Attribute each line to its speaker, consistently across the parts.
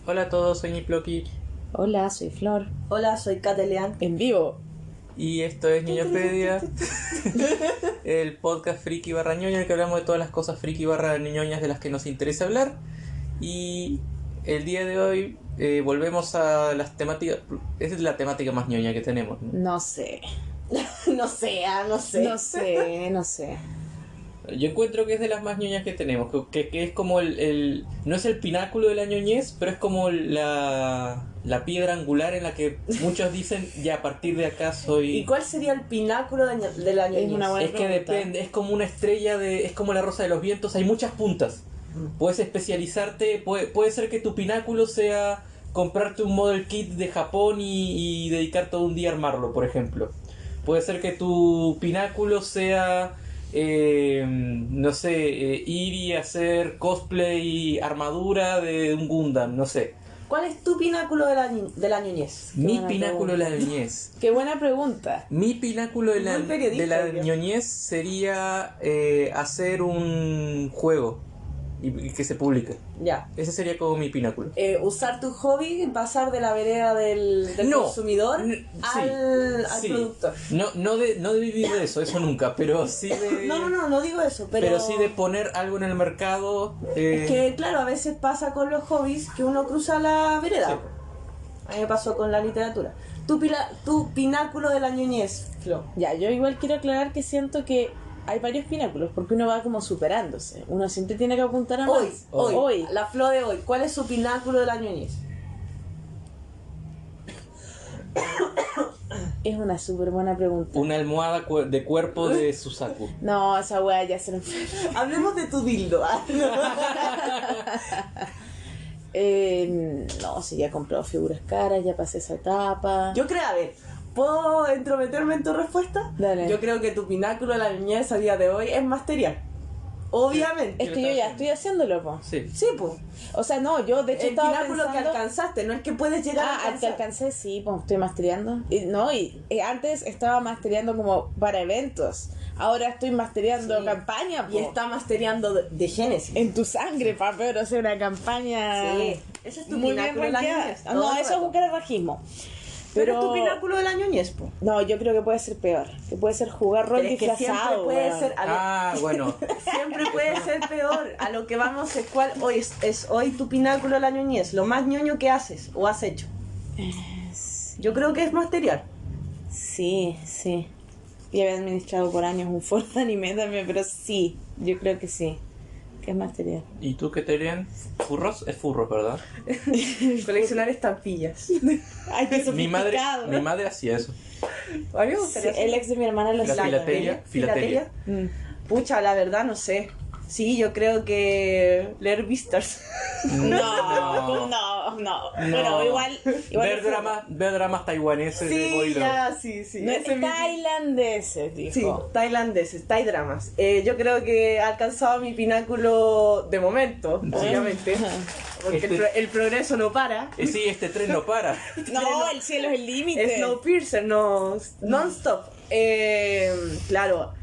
Speaker 1: Hola a todos, soy Niploki
Speaker 2: Hola, soy Flor.
Speaker 3: Hola, soy Catelean.
Speaker 2: En vivo.
Speaker 1: y esto es Ñoñopedia, el podcast friki barra ñoño en el que hablamos de todas las cosas friki barra ñoñas de las que nos interesa hablar. Y el día de hoy volvemos a las temáticas. Esa es la temática más ñoña que tenemos, ¿no?
Speaker 2: No sé.
Speaker 3: No sé.
Speaker 2: No sé.
Speaker 1: Yo encuentro que es de las más ñoñas que tenemos, que es como no es el pináculo de la ñoñez, pero es como la piedra angular en la que muchos dicen, ya a partir de acá soy...
Speaker 3: ¿Y cuál sería el pináculo de la ñoñez?
Speaker 2: Es una buena
Speaker 1: Es que
Speaker 2: pregunta.
Speaker 1: depende, es como una estrella es como la rosa de los vientos, hay muchas puntas. Puedes especializarte, puede ser que tu pináculo sea comprarte un model kit de Japón y dedicar todo un día a armarlo, por ejemplo. Puede ser que tu pináculo sea... no sé, ir y hacer cosplay y armadura de un Gundam, no sé.
Speaker 3: ¿Cuál es tu pináculo de la ñoñez?
Speaker 1: Mi
Speaker 2: buena
Speaker 1: pináculo de la ñoñez.
Speaker 2: Qué buena pregunta.
Speaker 1: Mi pináculo de la,
Speaker 3: Buen periodista,
Speaker 1: de la
Speaker 3: creo.
Speaker 1: ñoñez sería hacer un juego y que se publique.
Speaker 3: Ya.
Speaker 1: Ese sería como mi pináculo.
Speaker 3: Usar tu hobby, pasar de la vereda del
Speaker 1: No.
Speaker 3: consumidor
Speaker 1: Sí,
Speaker 3: al
Speaker 1: sí.
Speaker 3: productor.
Speaker 1: No de vivir de eso nunca, pero sí de...
Speaker 3: No digo eso,
Speaker 1: Pero sí de poner algo en el mercado.
Speaker 3: Es que, claro, a veces pasa con los hobbies que uno cruza la vereda.
Speaker 1: Sí.
Speaker 3: A mí me pasó con la literatura. Tu pináculo de la ñoñez, Flo.
Speaker 2: Ya, yo igual quiero aclarar que siento que hay varios pináculos, porque uno va como superándose. Uno siempre tiene que apuntar a más.
Speaker 3: Hoy, la Flo de hoy. ¿Cuál es su pináculo de la ñoñez?
Speaker 2: Es una súper buena pregunta.
Speaker 1: Una almohada de cuerpo de Susaku.
Speaker 2: No, esa weá ya se lo enferma.
Speaker 3: Hablemos de tu dildo.
Speaker 2: No, si ya he comprado figuras caras, ya pasé esa etapa.
Speaker 3: Yo creo, a ver, ¿puedo entrometerme en tu respuesta?
Speaker 2: Dale.
Speaker 3: Yo creo que tu pináculo de la niñez a día de hoy es material. Obviamente.
Speaker 2: Es que yo ya estoy haciéndolo, po.
Speaker 1: Sí.
Speaker 3: Sí, pues.
Speaker 2: O sea, no, yo de hecho
Speaker 3: El
Speaker 2: estaba
Speaker 3: pináculo que
Speaker 2: pensando...
Speaker 3: alcanzaste, no es que puedes llegar a
Speaker 2: al que
Speaker 3: alcanzar.
Speaker 2: alcancé, sí, pues estoy mastereando. Y antes estaba mastereando como para eventos. Ahora estoy mastereando
Speaker 3: Sí.
Speaker 2: campaña,
Speaker 3: Y está mastereando de Génesis.
Speaker 2: en tu sangre, pa, pero hacer una campaña.
Speaker 3: Sí. Ese es tu
Speaker 2: muy bien
Speaker 3: pináculo de la
Speaker 2: rankeada.
Speaker 3: ñoñez.
Speaker 2: No,
Speaker 3: todo el
Speaker 2: eso es
Speaker 3: rato.
Speaker 2: un carerrajismo.
Speaker 3: Pero es tu pináculo de la ñoñez, po.
Speaker 2: No, yo creo que puede ser peor. Que puede ser jugar rol
Speaker 3: Pero es que siempre
Speaker 2: disfrazado.
Speaker 3: puede
Speaker 2: weón.
Speaker 3: ser... A ver,
Speaker 1: Ah, bueno.
Speaker 3: siempre puede ser peor. A lo que vamos es cuál hoy es hoy tu pináculo de la ñoñez, lo más ñoño que haces o has hecho. Yo creo que es material.
Speaker 2: Sí, sí. Y había administrado por años un foro de anime también, pero sí, yo creo que sí. Que es material.
Speaker 1: ¿Y tú qué te harían? ¿Furros? Es furros, ¿verdad?
Speaker 3: Coleccionar estampillas.
Speaker 2: Ay, qué
Speaker 1: Mi
Speaker 2: sofisticado.
Speaker 1: madre hacía eso.
Speaker 3: A mí me
Speaker 2: Sí,
Speaker 3: gustaría hacer
Speaker 2: el ex de mi hermana lo
Speaker 1: La
Speaker 2: hacía.
Speaker 1: filatelia.
Speaker 3: filatelia.
Speaker 2: Mm.
Speaker 3: Pucha, la verdad no sé. Sí, yo creo que leer Beastars.
Speaker 2: No. Bueno, igual
Speaker 1: ver,
Speaker 2: es
Speaker 1: ver dramas taiwaneses de
Speaker 3: Sí,
Speaker 1: Boilo.
Speaker 3: ya, sí.
Speaker 2: No,
Speaker 3: ese mismo.
Speaker 2: tailandeses, dijo.
Speaker 3: Sí, tailandeses, dramas. Yo creo que he alcanzado mi pináculo de momento, obviamente. Porque el progreso no para.
Speaker 1: Sí, este tren no para.
Speaker 2: No, el cielo es el límite.
Speaker 3: Snowpiercer, no, non-stop. Claro,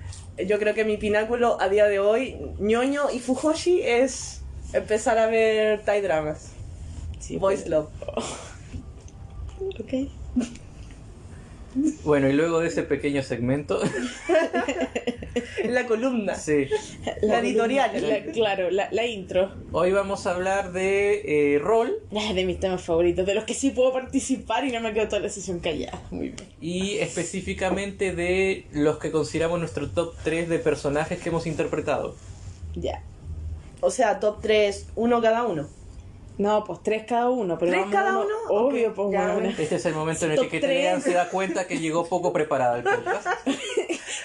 Speaker 3: yo creo que mi pináculo a día de hoy, ñoño y Fujoshi, es empezar a ver Thai dramas.
Speaker 2: Sí,
Speaker 3: Boys Love.
Speaker 2: Ok.
Speaker 1: Bueno, y luego de ese pequeño segmento,
Speaker 3: En la columna.
Speaker 1: sí,
Speaker 3: La editorial.
Speaker 2: Claro, la intro.
Speaker 1: hoy vamos a hablar de rol
Speaker 2: De mis temas favoritos, de los que sí puedo participar y no me quedo toda la sesión callada. Muy bien.
Speaker 1: y específicamente de los que consideramos nuestro top 3 de personajes que hemos interpretado.
Speaker 2: Ya.
Speaker 3: O sea, top 3, uno cada uno.
Speaker 2: No, pues 3 cada uno. Pero
Speaker 3: ¿Tres
Speaker 2: vamos
Speaker 3: cada
Speaker 2: uno?
Speaker 3: uno?
Speaker 2: Obvio,
Speaker 3: Ok,
Speaker 2: pues
Speaker 3: ya,
Speaker 2: bueno.
Speaker 3: bueno.
Speaker 1: Este es el momento en el
Speaker 2: Top
Speaker 1: que
Speaker 2: 3.
Speaker 1: Telean se da cuenta que llegó poco preparado al podcast.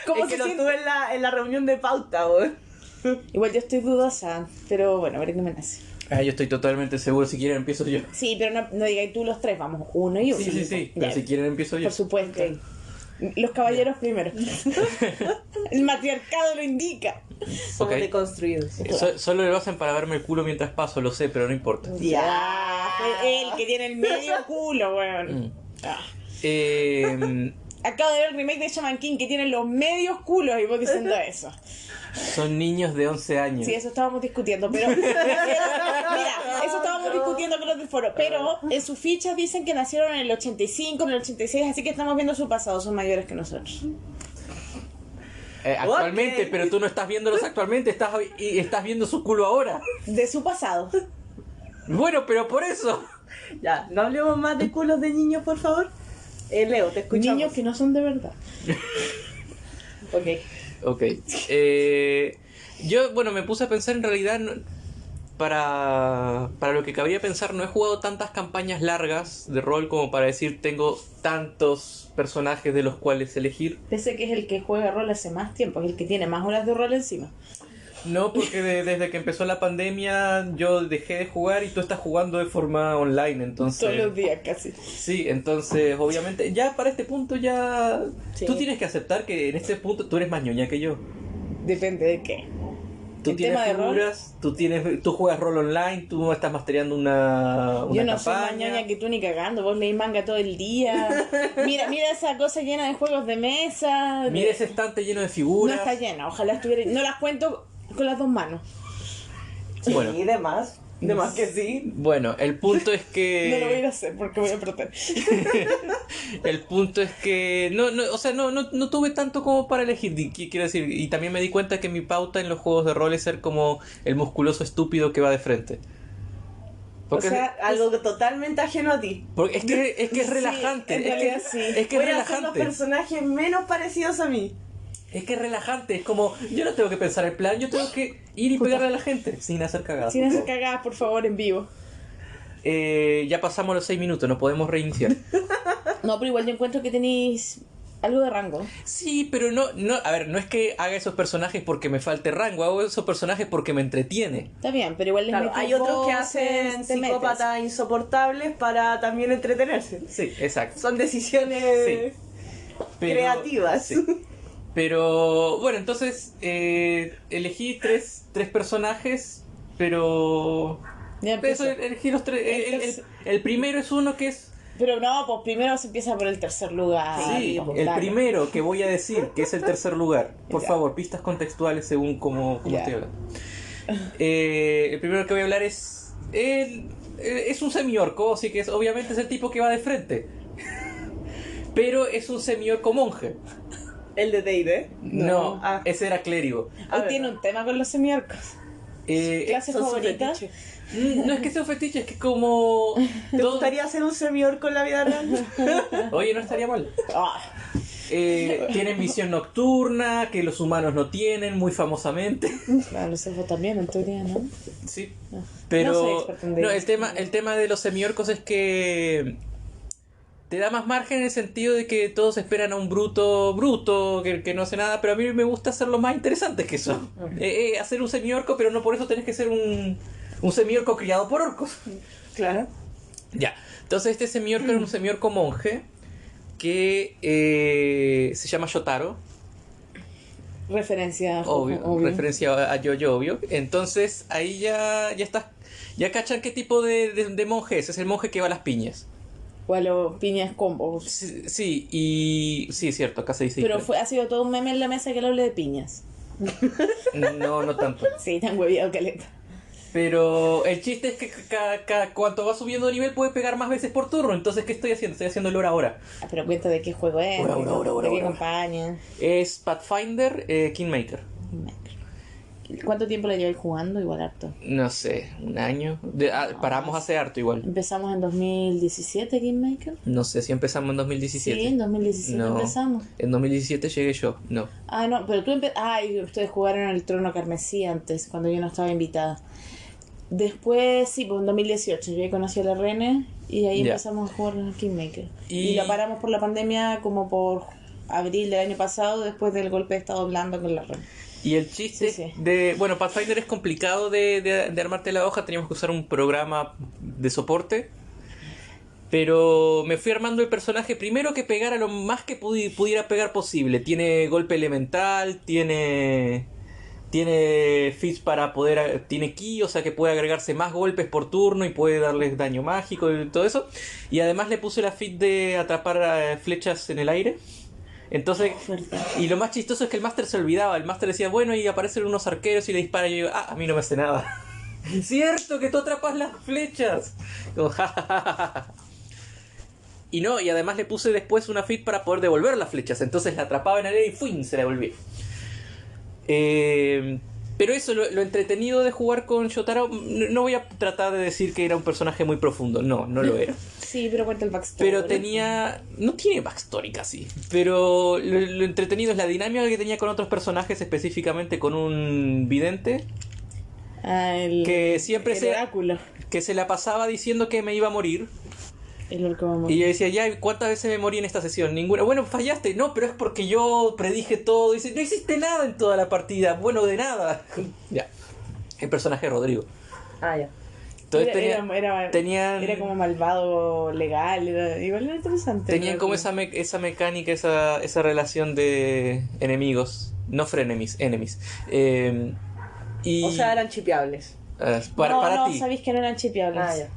Speaker 2: ¿Cómo
Speaker 3: Es que
Speaker 2: se
Speaker 3: lo
Speaker 2: siente?
Speaker 3: tuve en la reunión de pauta, weón.
Speaker 2: Igual yo estoy dudosa, pero bueno, a ver qué me nace.
Speaker 1: Ah, yo estoy totalmente seguro, si quieren empiezo yo.
Speaker 2: Sí, pero no digáis tú los 3, vamos, uno y uno.
Speaker 1: Sí,
Speaker 2: Ya,
Speaker 1: pero si quieren empiezo yo.
Speaker 2: por supuesto.
Speaker 3: Ok.
Speaker 2: Los caballeros primero. El matriarcado lo indica.
Speaker 3: Somos
Speaker 1: Ok.
Speaker 3: deconstruidos.
Speaker 1: Solo lo hacen para verme el culo mientras paso, lo sé, pero no importa.
Speaker 2: Ya, fue él que tiene el medio culo, weón.
Speaker 1: Mm.
Speaker 2: Ah.
Speaker 1: Eh,
Speaker 2: Acabo de ver el remake de Shaman King que tiene los medios culos y vos diciendo eso.
Speaker 1: son niños de 11 años.
Speaker 2: Sí, eso estábamos discutiendo, pero... Mira, eso estábamos discutiendo con los del foro, pero en sus fichas dicen que nacieron en el 85, en el 86, así que estamos viendo su pasado, son mayores que nosotros.
Speaker 1: Actualmente,
Speaker 3: Ok.
Speaker 1: pero tú no estás viéndolos actualmente, estás viendo su culo ahora.
Speaker 2: De su pasado.
Speaker 1: Bueno, pero por eso.
Speaker 3: Ya, no hablemos más de culos de niños, por favor. Leo, te escuchamos.
Speaker 2: Niños que no son de verdad.
Speaker 3: Ok.
Speaker 1: Ok. Yo, bueno, me puse a pensar en realidad, para lo que cabía pensar, no he jugado tantas campañas largas de rol como para decir tengo tantos personajes de los cuales elegir.
Speaker 2: Pese que es el que juega rol hace más tiempo, es el que tiene más horas de rol encima.
Speaker 1: No, porque desde que empezó la pandemia yo dejé de jugar y tú estás jugando de forma online, entonces...
Speaker 2: Todos los días casi.
Speaker 1: Sí, entonces obviamente ya para este punto ya...
Speaker 2: Sí.
Speaker 1: Tú tienes que aceptar que en este punto tú eres más ñoña que yo.
Speaker 2: Depende de qué.
Speaker 1: Tú
Speaker 2: ¿El
Speaker 1: tienes
Speaker 2: tema de rol?
Speaker 1: figuras, tú juegas rol online, tú estás mastereando una
Speaker 2: Yo no soy más
Speaker 1: campaña.
Speaker 2: ñoña que tú ni cagando, vos leís manga todo el día. Mira esa cosa llena de juegos de mesa.
Speaker 1: Mira ese estante lleno de
Speaker 2: No
Speaker 1: figuras.
Speaker 2: está llena, ojalá estuviera. No las cuento con las dos manos.
Speaker 1: Bueno.
Speaker 3: Sí, de más. De más que sí.
Speaker 1: Bueno, el punto es
Speaker 2: No lo voy a ir
Speaker 1: que...
Speaker 2: a hacer porque voy a perder.
Speaker 1: El punto es que... O sea, no tuve tanto como para elegir, quiero decir. Y también me di cuenta que mi pauta en los juegos de rol es ser como el musculoso estúpido que va de frente. Porque,
Speaker 3: O sea, algo totalmente ajeno a ti.
Speaker 1: porque es que es
Speaker 2: Sí,
Speaker 1: relajante.
Speaker 2: en
Speaker 1: es que,
Speaker 2: realidad sí.
Speaker 1: es que es
Speaker 3: Voy a hacer los
Speaker 1: relajante.
Speaker 3: personajes menos parecidos a mí.
Speaker 1: Es que es relajante. Es como, yo no tengo que pensar el plan, yo tengo que ir y pegarle a la gente sin hacer cagadas.
Speaker 2: Sin hacer cagadas, por favor, en vivo.
Speaker 1: Ya pasamos los 6 minutos, no podemos reiniciar.
Speaker 2: No, pero igual yo encuentro que tenéis algo de rango.
Speaker 1: Sí, pero no, a ver, no es que haga esos personajes porque me falte rango, hago esos personajes porque me entretiene.
Speaker 2: Está bien, pero igual les
Speaker 3: Claro,
Speaker 2: metes
Speaker 3: hay otros que
Speaker 2: voces,
Speaker 3: hacen
Speaker 2: te metes.
Speaker 3: psicópatas insoportables para también entretenerse.
Speaker 1: Sí, exacto.
Speaker 3: Son decisiones
Speaker 1: Sí. Pero-
Speaker 3: creativas.
Speaker 1: sí. Pero bueno, entonces elegí tres personajes, pero...
Speaker 2: Ya empiezo.
Speaker 1: Elegí los tres. El primero es uno que es...
Speaker 2: Pero no, pues primero se empieza por el tercer lugar.
Speaker 1: Sí,
Speaker 2: pues,
Speaker 1: el
Speaker 2: dale.
Speaker 1: primero que voy a decir, que es el tercer lugar. Por
Speaker 2: Ya.
Speaker 1: favor, pistas contextuales según cómo
Speaker 2: Ya.
Speaker 1: estoy hablando. El primero que voy a hablar es un semiorco, así que obviamente es el tipo que va de frente. Pero es un semiorco monje.
Speaker 3: El de D&D.
Speaker 1: No,
Speaker 3: Ah.
Speaker 1: ese era clérigo.
Speaker 3: A
Speaker 2: Hoy
Speaker 3: ver.
Speaker 2: tiene un tema con los semiorcos. ¿Clase
Speaker 3: Son su
Speaker 2: favorita?
Speaker 3: fetiche.
Speaker 1: No es que sea un fetiche, es que como...
Speaker 3: ¿Te
Speaker 1: todo-
Speaker 3: gustaría ser un semiorco en la vida real?
Speaker 1: Oye, no estaría mal.
Speaker 2: Ah,
Speaker 1: Tienen visión nocturna, que los humanos no tienen, muy famosamente.
Speaker 2: claro, los elfos también, en teoría, ¿no?
Speaker 1: Sí.
Speaker 2: No
Speaker 1: Pero
Speaker 2: soy experta en
Speaker 1: no,
Speaker 2: D&D.
Speaker 1: el tema de los semiorcos es que te da más margen en el sentido de que todos esperan a un bruto que no hace nada, pero a mí me gusta hacerlo más interesante que eso. Hacer un semiorco, pero no por eso tenés que ser un semiorco criado por orcos.
Speaker 3: Claro.
Speaker 1: Ya, entonces este semiorco era un semiorco monje que se llama Yotaro.
Speaker 2: Referencia,
Speaker 1: Obvio, referencia a Yo-Yo, obvio. Entonces ahí ya estás, ya cachan qué tipo de monje es el monje que va a las piñas.
Speaker 2: O a los piñas combos.
Speaker 1: Sí, y sí, cierto, acá se dice
Speaker 2: Pero
Speaker 1: diferente.
Speaker 2: ha sido todo un meme en la mesa que le hable de piñas.
Speaker 1: No tanto.
Speaker 2: Sí, tan hueviado caleta.
Speaker 1: Pero el chiste es que cuanto va subiendo de nivel puede pegar más veces por turno. Entonces, ¿qué estoy haciendo? Estoy haciendo el hora a hora.
Speaker 2: Ah, pero cuenta de qué juego es,
Speaker 1: Ora,
Speaker 2: de qué
Speaker 1: ora.
Speaker 2: campaña.
Speaker 1: Es Pathfinder Kingmaker.
Speaker 2: ¿Cuánto tiempo le lleváis jugando? Igual harto.
Speaker 1: No sé, un año. Paramos hace harto igual.
Speaker 2: Empezamos en 2017, Kingmaker.
Speaker 1: No sé si empezamos en 2017.
Speaker 2: Sí, en 2017
Speaker 1: No,
Speaker 2: empezamos.
Speaker 1: en 2017 llegué yo. No.
Speaker 2: Ah, no, pero tú y ustedes jugaron el Trono Carmesí antes, cuando yo no estaba invitada. Después, sí, pues en 2018 yo ya conocí a la Rene y ahí
Speaker 1: Ya.
Speaker 2: empezamos a jugar en Kingmaker.
Speaker 1: Y-
Speaker 2: Y lo paramos por la pandemia como por abril del año pasado, después del golpe de estado blando con la Rene.
Speaker 1: Y el chiste
Speaker 2: Sí, sí.
Speaker 1: de... Bueno, Pathfinder es complicado de armarte la hoja. Teníamos que usar un programa de soporte. Pero me fui armando el personaje primero que pegara lo más que pudiera pegar posible. Tiene golpe elemental, tiene feats para poder... Tiene ki, o sea que puede agregarse más golpes por turno y puede darles daño mágico y todo eso. Y además le puse la feat de atrapar flechas en el aire. Entonces, y lo más chistoso es que el máster se olvidaba. El máster decía, bueno, y aparecen unos arqueros y le disparan. Y yo digo, a mí no me hace nada. Cierto que tú atrapas las flechas. Como, y no, y además le puse después una feat para poder devolver las flechas. Entonces la atrapaba en el aire y ¡fuin! Se la devolvía. Pero eso, lo entretenido de jugar con Shotaro, no voy a tratar de decir que era un personaje muy profundo. No lo era.
Speaker 2: Sí, pero cuenta el backstory.
Speaker 1: Pero tenía... No tiene backstory casi. Pero lo entretenido es la dinámica que tenía con otros personajes, específicamente con un vidente. Que siempre que se la pasaba diciendo que me iba a morir. Y yo decía, ya, ¿cuántas veces me morí en esta sesión? Ninguna. Bueno, fallaste. No, pero es porque yo predije todo. Dice, no hiciste nada en toda la partida. Bueno, de nada. Ya. El personaje de Rodrigo.
Speaker 3: Ya.
Speaker 1: Entonces
Speaker 2: era como malvado legal. Igual era interesante.
Speaker 1: Tenían como esa mecánica, esa relación de enemigos. No frenemies, enemies.
Speaker 3: O sea, eran chipeables.
Speaker 1: Para ti.
Speaker 2: No, sabéis que no eran chipeables.
Speaker 3: Ya.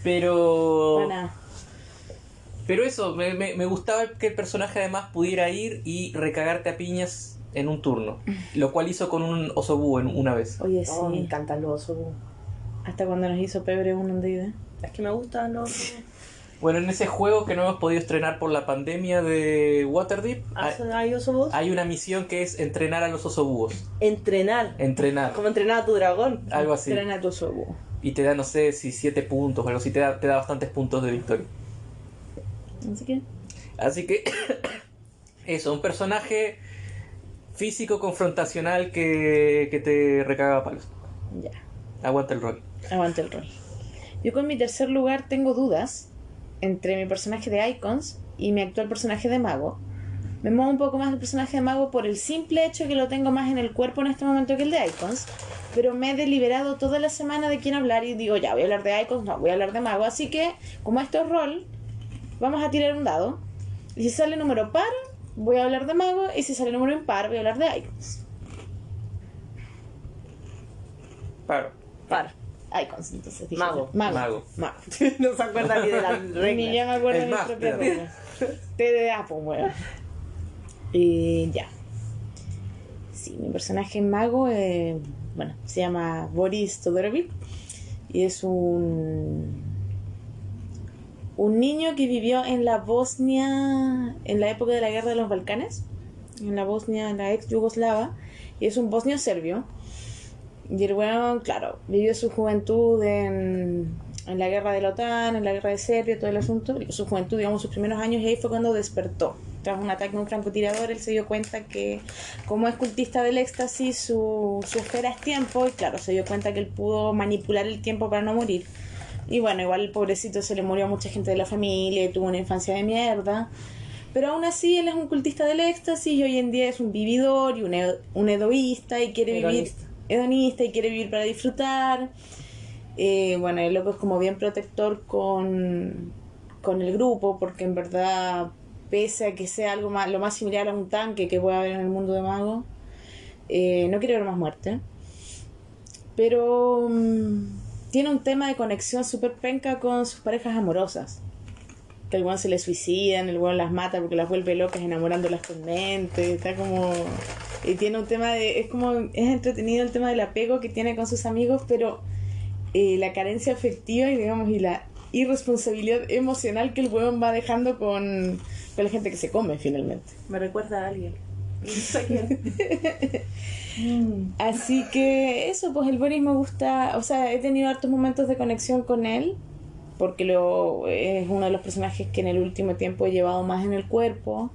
Speaker 1: Pero
Speaker 2: Para.
Speaker 1: Pero eso, me gustaba que el personaje además pudiera ir y recagarte a piñas en un turno. Lo cual hizo con un osobú una vez.
Speaker 2: Oye, sí.
Speaker 3: Me encantan los osobú.
Speaker 2: Hasta cuando nos hizo pebre un D&D.
Speaker 3: Es que me gustan los...
Speaker 1: Bueno, en ese juego que no hemos podido estrenar por la pandemia de Waterdeep,
Speaker 3: ¿Hay osobús?
Speaker 1: hay una misión que es entrenar a los osobúos.
Speaker 3: Entrenar.
Speaker 1: Como
Speaker 3: entrenar a tu dragón.
Speaker 1: Algo así.
Speaker 2: Entrenar a tu osobú.
Speaker 1: Y te da, no sé, si 7 puntos o algo así, te da bastantes puntos de victoria. Así que eso, un personaje físico confrontacional que te recaga a palos.
Speaker 2: Ya.
Speaker 1: Aguanta el rol.
Speaker 2: Yo con mi tercer lugar tengo dudas entre mi personaje de Icons y mi actual personaje de mago. Me muevo un poco más del personaje de mago por el simple hecho que lo tengo más en el cuerpo en este momento que el de Icons, pero me he deliberado toda la semana de quién hablar y digo, ya, voy a hablar de Icons, no, voy a hablar de mago, así que, como esto es rol, vamos a tirar un dado, y si sale número par, voy a hablar de mago, y si sale número impar, voy a hablar de Icons.
Speaker 3: Par.
Speaker 2: Icons, entonces dije.
Speaker 3: Mago.
Speaker 2: No se acuerda ni de la regla. Ni ya me acuerdo de mi propia regla. TDA, pues bueno. Ya. Sí, mi personaje mago, se llama Boris Todorovic y es un niño que vivió en la Bosnia en la época de la guerra de los Balcanes, en la Bosnia, en la ex Yugoslava, y es un bosnio serbio. Y el weón, claro, vivió su juventud en la guerra de la OTAN, en la guerra de Serbia, todo el asunto. Su juventud, digamos, sus primeros años, y ahí fue cuando despertó. Tras un ataque de un francotirador, él se dio cuenta que, como es cultista del éxtasis, su esfera es tiempo, y claro, se dio cuenta que él pudo manipular el tiempo para no morir. Y bueno, igual el pobrecito se le murió a mucha gente de la familia, y tuvo una infancia de mierda. Pero aún así, él es un cultista del éxtasis, y hoy en día es un vividor y un hedonista, y quiere vivir... hedonista y quiere vivir para disfrutar. Bueno, el loco es como bien protector con el grupo, porque en verdad, pese a que sea algo más, lo más similar a un tanque que pueda haber en el mundo de mago, no quiere ver más muerte. Pero tiene un tema de conexión súper penca con sus parejas amorosas. Que el weón se le suicidan, el weón las mata porque las vuelve locas enamorándolas con mente. Está como... Y tiene un tema de... Es entretenido el tema del apego que tiene con sus amigos, pero la carencia afectiva y, digamos, y la irresponsabilidad emocional que el weón va dejando con la gente que se come, finalmente.
Speaker 3: Me recuerda a alguien. No sé quién.
Speaker 2: Así que eso, pues el Boris me gusta... O sea, he tenido hartos momentos de conexión con él, porque es uno de los personajes que en el último tiempo he llevado más en el cuerpo.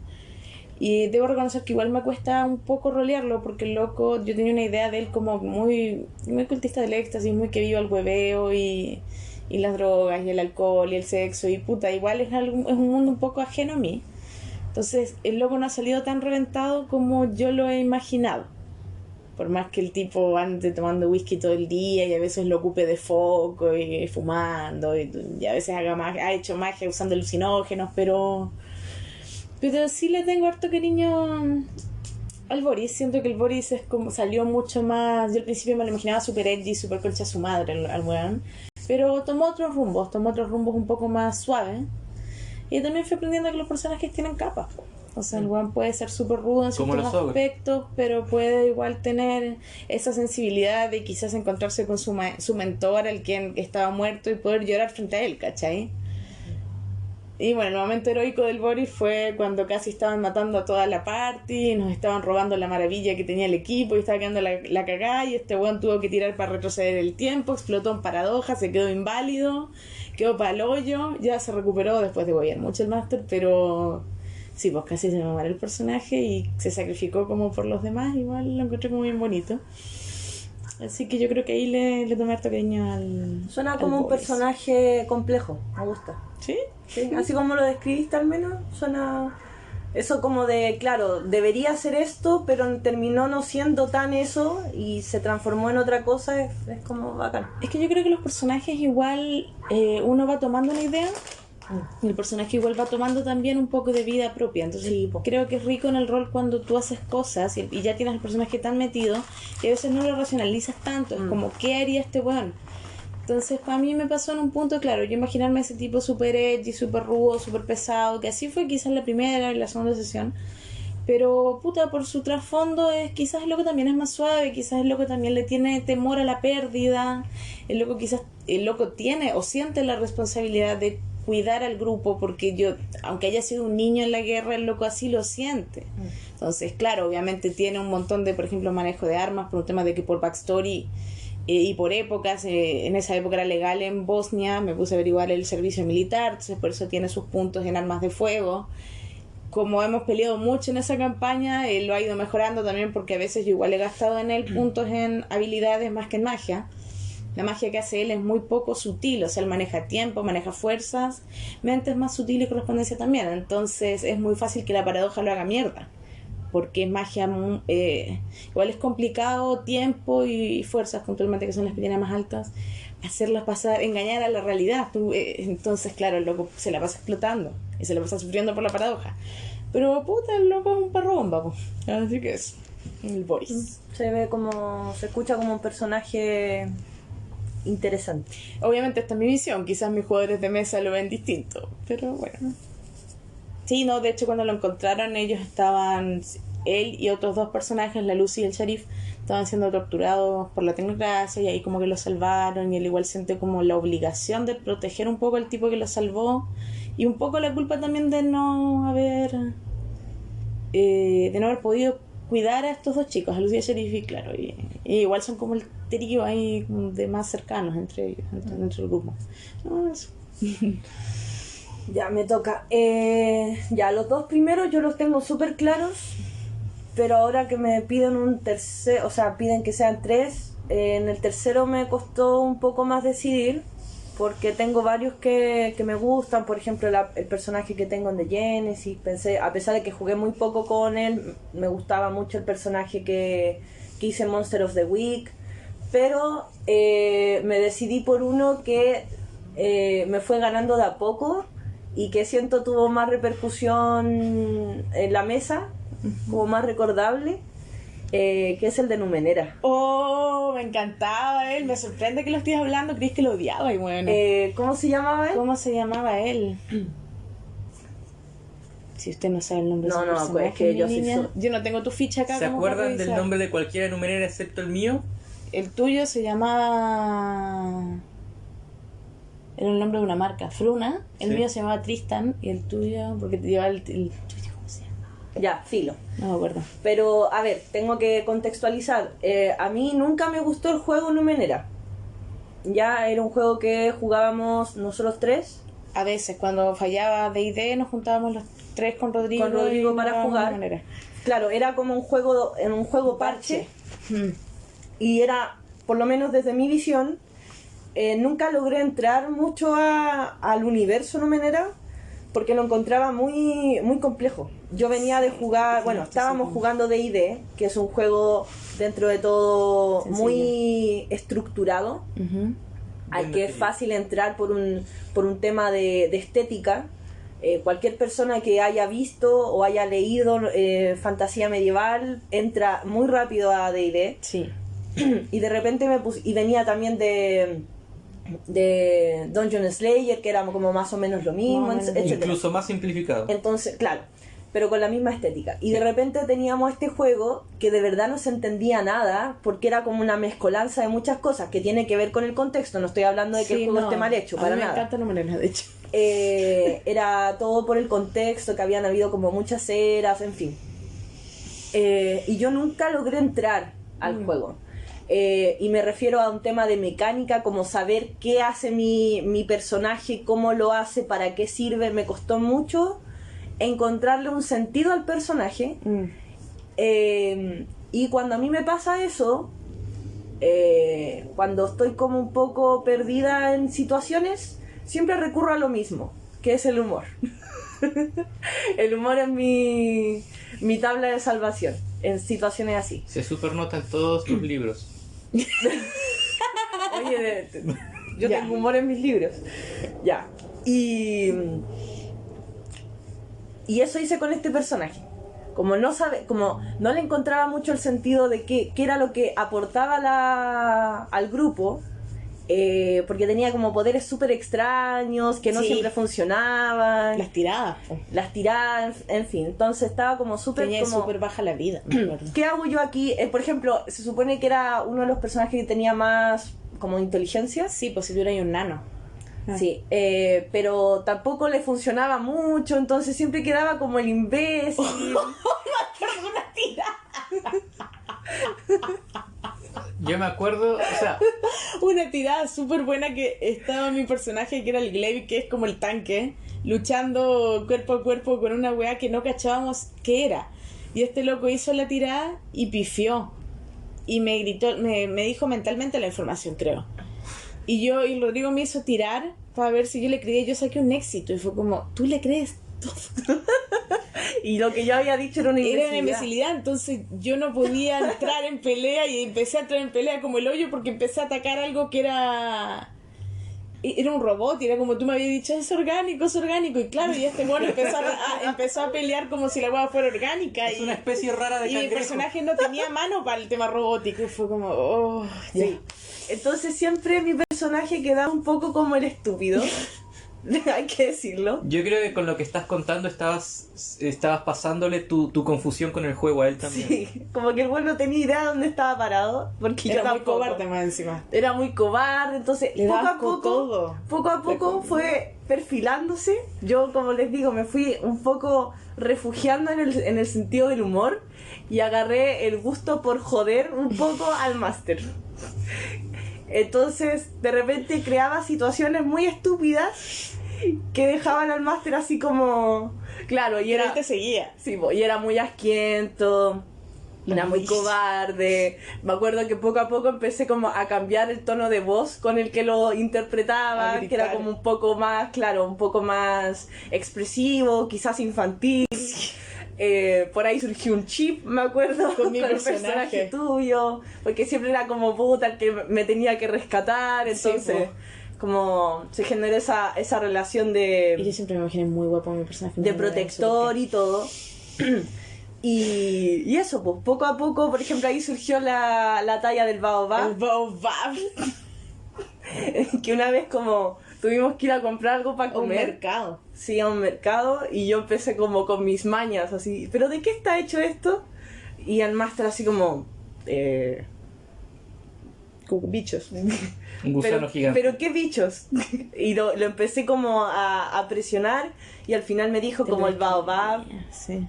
Speaker 2: Y debo reconocer que igual me cuesta un poco rolearlo, porque el loco, yo tenía una idea de él como muy, muy cultista del éxtasis, muy que viva el hueveo y las drogas y el alcohol y el sexo, y puta, igual es un mundo un poco ajeno a mí. Entonces el loco no ha salido tan reventado como yo lo he imaginado. Por más que el tipo ande tomando whisky todo el día y a veces lo ocupe de foco y fumando y a veces ha hecho magia usando alucinógenos, pero sí le tengo harto cariño al Boris. Siento que el Boris es como salió mucho más. Yo al principio me lo imaginaba super edgy, super concha su madre al weón, pero tomó otros rumbos un poco más suaves. Y también fui aprendiendo que los personajes tienen capas. O sea, el weón puede ser súper rudo en
Speaker 1: Como
Speaker 2: ciertos
Speaker 1: los
Speaker 2: aspectos, pero puede igual tener esa sensibilidad de quizás encontrarse con su mentor, el quien estaba muerto, y poder llorar frente a él, ¿cachai? Y bueno, el momento heroico del Boris fue cuando casi estaban matando a toda la party, nos estaban robando la maravilla que tenía el equipo y estaba quedando la cagada, y este weón tuvo que tirar para retroceder el tiempo, explotó en paradoja, se quedó inválido, quedó pa'l hoyo, ya se recuperó después de boyar mucho el máster, pero sí, pues casi se me muere el personaje y se sacrificó como por los demás. Igual lo encontré como bien bonito. Así que yo creo que ahí le tomé harto cariño al...
Speaker 3: Suena como un personaje complejo, me gusta.
Speaker 2: ¿Sí?
Speaker 3: Sí, así como lo describiste al menos, suena... Eso como de, claro, debería ser esto, pero terminó no siendo tan eso y se transformó en otra cosa, es como bacán.
Speaker 2: Es que yo creo que los personajes igual, uno va tomando una idea y el personaje igual va tomando también un poco de vida propia. Entonces
Speaker 3: Sí, po.
Speaker 2: creo que es rico en el rol cuando tú haces cosas y ya tienes el personaje tan metido que a veces no lo racionalizas tanto. Es como, ¿qué haría este weón? Entonces para mí me pasó en un punto, claro, yo imaginarme ese tipo súper edgy, súper rudo, súper pesado, que así fue quizás la primera y la segunda sesión. Pero puta, por su trasfondo es quizás el loco también es más suave, quizás el loco también le tiene temor a la pérdida, el loco tiene o siente la responsabilidad de cuidar al grupo, porque aunque haya sido un niño en la guerra, el loco así lo siente. Entonces, claro, obviamente tiene un montón de, por ejemplo, manejo de armas, por un tema de que por backstory y por épocas, en esa época era legal en Bosnia, me puse a averiguar el servicio militar, entonces por eso tiene sus puntos en armas de fuego. Como hemos peleado mucho en esa campaña, él lo ha ido mejorando también, porque a veces yo igual he gastado en él puntos en habilidades más que en magia. La magia que hace él es muy poco sutil, o sea, él maneja tiempo, maneja fuerzas, mente es más sutil y correspondencia también, entonces es muy fácil que la paradoja lo haga mierda, porque es magia, igual es complicado tiempo y fuerzas, puntualmente, que son las que tienen más altas, hacerlas pasar, engañar a la realidad. Entonces, claro, el loco se la pasa explotando y se la pasa sufriendo por la paradoja. Pero puta, el loco es un perro bomba, pues. Así que es el Boris.
Speaker 3: Se escucha como un personaje interesante.
Speaker 2: Obviamente esta es mi visión, quizás mis jugadores de mesa lo ven distinto, pero bueno. Sí, no, de hecho cuando lo encontraron ellos estaban, él y otros dos personajes, la Lucy y el sheriff, estaban siendo torturados por la tecnocracia y ahí como que lo salvaron y él igual siente como la obligación de proteger un poco al tipo que lo salvó y un poco la culpa también de no haber podido cuidar a estos dos chicos, a Lucy y el sheriff, y claro, y igual son como el trío ahí de más cercanos entre ellos, entre el grupo. No, eso.
Speaker 3: Ya, me toca. Ya, los dos primeros yo los tengo súper claros, pero ahora que me piden un tercero, o sea, piden que sean tres, en el tercero me costó un poco más decidir, porque tengo varios que me gustan. Por ejemplo, el personaje que tengo en The Genesis, pensé, a pesar de que jugué muy poco con él, me gustaba mucho el personaje que hice en Monster of the Week, pero me decidí por uno que me fue ganando de a poco y que siento tuvo más repercusión en la mesa, como más recordable, que es el de Numenera.
Speaker 2: Oh, me encantaba él, me sorprende que lo estés hablando, crees que lo odiaba y bueno.
Speaker 3: ¿Cómo se llamaba él?
Speaker 2: ¿Cómo se llamaba él? Si usted no sabe el nombre de
Speaker 3: No,
Speaker 2: su
Speaker 3: no,
Speaker 2: personaje,
Speaker 3: es que
Speaker 2: mi
Speaker 3: yo sí
Speaker 2: niña.
Speaker 3: soy...
Speaker 2: Yo no tengo tu ficha acá.
Speaker 1: ¿Se
Speaker 2: como para
Speaker 1: acuerdan del
Speaker 2: revisar.
Speaker 1: nombre de cualquiera numenera excepto el mío?
Speaker 2: El tuyo se llamaba... Era el nombre de una marca, Fruna. El
Speaker 1: Sí.
Speaker 2: mío se llamaba Tristan y el tuyo, porque te llevaba el tuyo, ¿cómo se llama?
Speaker 3: Ya, filo.
Speaker 2: No me acuerdo.
Speaker 3: Pero, a ver, tengo que contextualizar. A mí nunca me gustó el juego Numenera. Ya era un juego que jugábamos nosotros tres.
Speaker 2: A veces, cuando fallaba D&D, nos juntábamos los tres con Rodrigo.
Speaker 3: Con Rodrigo
Speaker 2: y
Speaker 3: para
Speaker 2: jugábamos
Speaker 3: jugar.
Speaker 2: de manera.
Speaker 3: Claro, era como un juego parche. Y era, por lo menos desde mi visión, nunca logré entrar mucho al universo Numenera, porque lo encontraba muy, muy complejo. Yo venía de jugar, bueno, estábamos jugando D&D, que es un juego dentro de todo muy estructurado, al que es fácil entrar por un tema de estética. Cualquier persona que haya visto o haya leído fantasía medieval entra muy rápido a D&D.
Speaker 2: Sí.
Speaker 3: Y de repente y venía también de Dungeon Slayer, que era como más o menos lo mismo, etcétera.
Speaker 1: Incluso más simplificado.
Speaker 3: Entonces, claro, pero con la misma estética. Y de repente teníamos este juego que de verdad no se entendía nada, porque era como una mezcolanza de muchas cosas que tiene que ver con el contexto. No estoy hablando de que el juego esté mal hecho, para nada.
Speaker 2: Me encanta, no me lo he hecho.
Speaker 3: Era todo por el contexto, que habían habido como muchas eras, en fin. Y yo nunca logré entrar al juego. Y me refiero a un tema de mecánica, como saber qué hace mi personaje, cómo lo hace, para qué sirve. Me costó mucho encontrarle un sentido al personaje. Y cuando a mí me pasa eso, cuando estoy como un poco perdida en situaciones, siempre recurro a lo mismo, que es el humor. El humor es mi tabla de salvación en situaciones así.
Speaker 1: Se supernota en todos tus libros.
Speaker 3: Oye, yo tengo humor en mis libros. Ya. Y eso hice con este personaje. Como no le encontraba mucho el sentido de qué era lo que aportaba al grupo, porque tenía como poderes súper extraños que no siempre funcionaban. Las tiradas, en fin. Entonces estaba como súper
Speaker 2: baja la vida.
Speaker 3: ¿Qué hago yo aquí? Por ejemplo, se supone que era uno de los personajes que tenía más como inteligencia.
Speaker 2: Sí, pues si tuviera ahí un nano.
Speaker 3: Sí, pero tampoco le funcionaba mucho, entonces siempre quedaba como el imbécil.
Speaker 2: Una tira.
Speaker 1: Yo me acuerdo, o sea,
Speaker 2: una tirada súper buena que estaba mi personaje, que era el Glaive, que es como el tanque, luchando cuerpo a cuerpo con una weá que no cachábamos qué era. Y este loco hizo la tirada y pifió. Y me gritó, me dijo mentalmente la información, creo. Y Rodrigo me hizo tirar para ver si yo le creía. Yo saqué un éxito y fue como, ¿tú le crees todo?
Speaker 3: Y lo que yo había dicho era una imbecilidad.
Speaker 2: Era una imbecilidad, entonces yo no podía entrar en pelea y empecé a entrar en pelea como el hoyo porque empecé a atacar algo que era un robot y era como tú me habías dicho, es orgánico. Y claro, y este bueno empezó a pelear como si la hueá fuera orgánica.
Speaker 1: Es una especie rara de
Speaker 2: y
Speaker 1: cangrejo.
Speaker 2: mi personaje no tenía mano para el tema robótico y fue como, oh,
Speaker 3: sí. Entonces siempre mi personaje quedaba un poco como el estúpido. Hay que decirlo.
Speaker 1: Yo creo que con lo que estás contando estabas pasándole tu confusión con el juego a él también.
Speaker 3: Sí, como que el güey no tenía idea de dónde estaba parado, porque
Speaker 2: era
Speaker 3: yo
Speaker 2: muy cobarde más encima.
Speaker 3: Era muy cobarde, entonces poco a poco fue perfilándose. Yo, como les digo, me fui un poco refugiando en el sentido del humor y agarré el gusto por joder un poco al máster. Entonces, de repente creaba situaciones muy estúpidas que dejaban al máster así como... Claro, y
Speaker 2: él te seguía.
Speaker 3: Sí, y era muy asquiento, era muy cobarde. Me acuerdo que poco a poco empecé como a cambiar el tono de voz con el que lo interpretaba, que era como un poco más, claro, un poco más expresivo, quizás infantil. Por ahí surgió un chip, me acuerdo,
Speaker 2: con el
Speaker 3: personaje tuyo, porque siempre era como puta el que me tenía que rescatar, entonces sí, como se generó esa relación de...
Speaker 2: Y yo siempre me imaginé muy guapo mi personaje.
Speaker 3: De protector y todo. Y eso, pues, poco a poco, por ejemplo, ahí surgió la talla del baobab.
Speaker 2: El baobab.
Speaker 3: Que una vez como... Tuvimos que ir a comprar algo para comer.
Speaker 2: A un mercado.
Speaker 3: Sí, a un mercado. Y yo empecé como con mis mañas, así. ¿Pero de qué está hecho esto? Y el máster así como...
Speaker 2: bichos.
Speaker 1: Un gusano gigante.
Speaker 3: ¿Pero qué bichos? Y lo empecé como a presionar. Y al final me dijo como el baobab.
Speaker 2: Sí.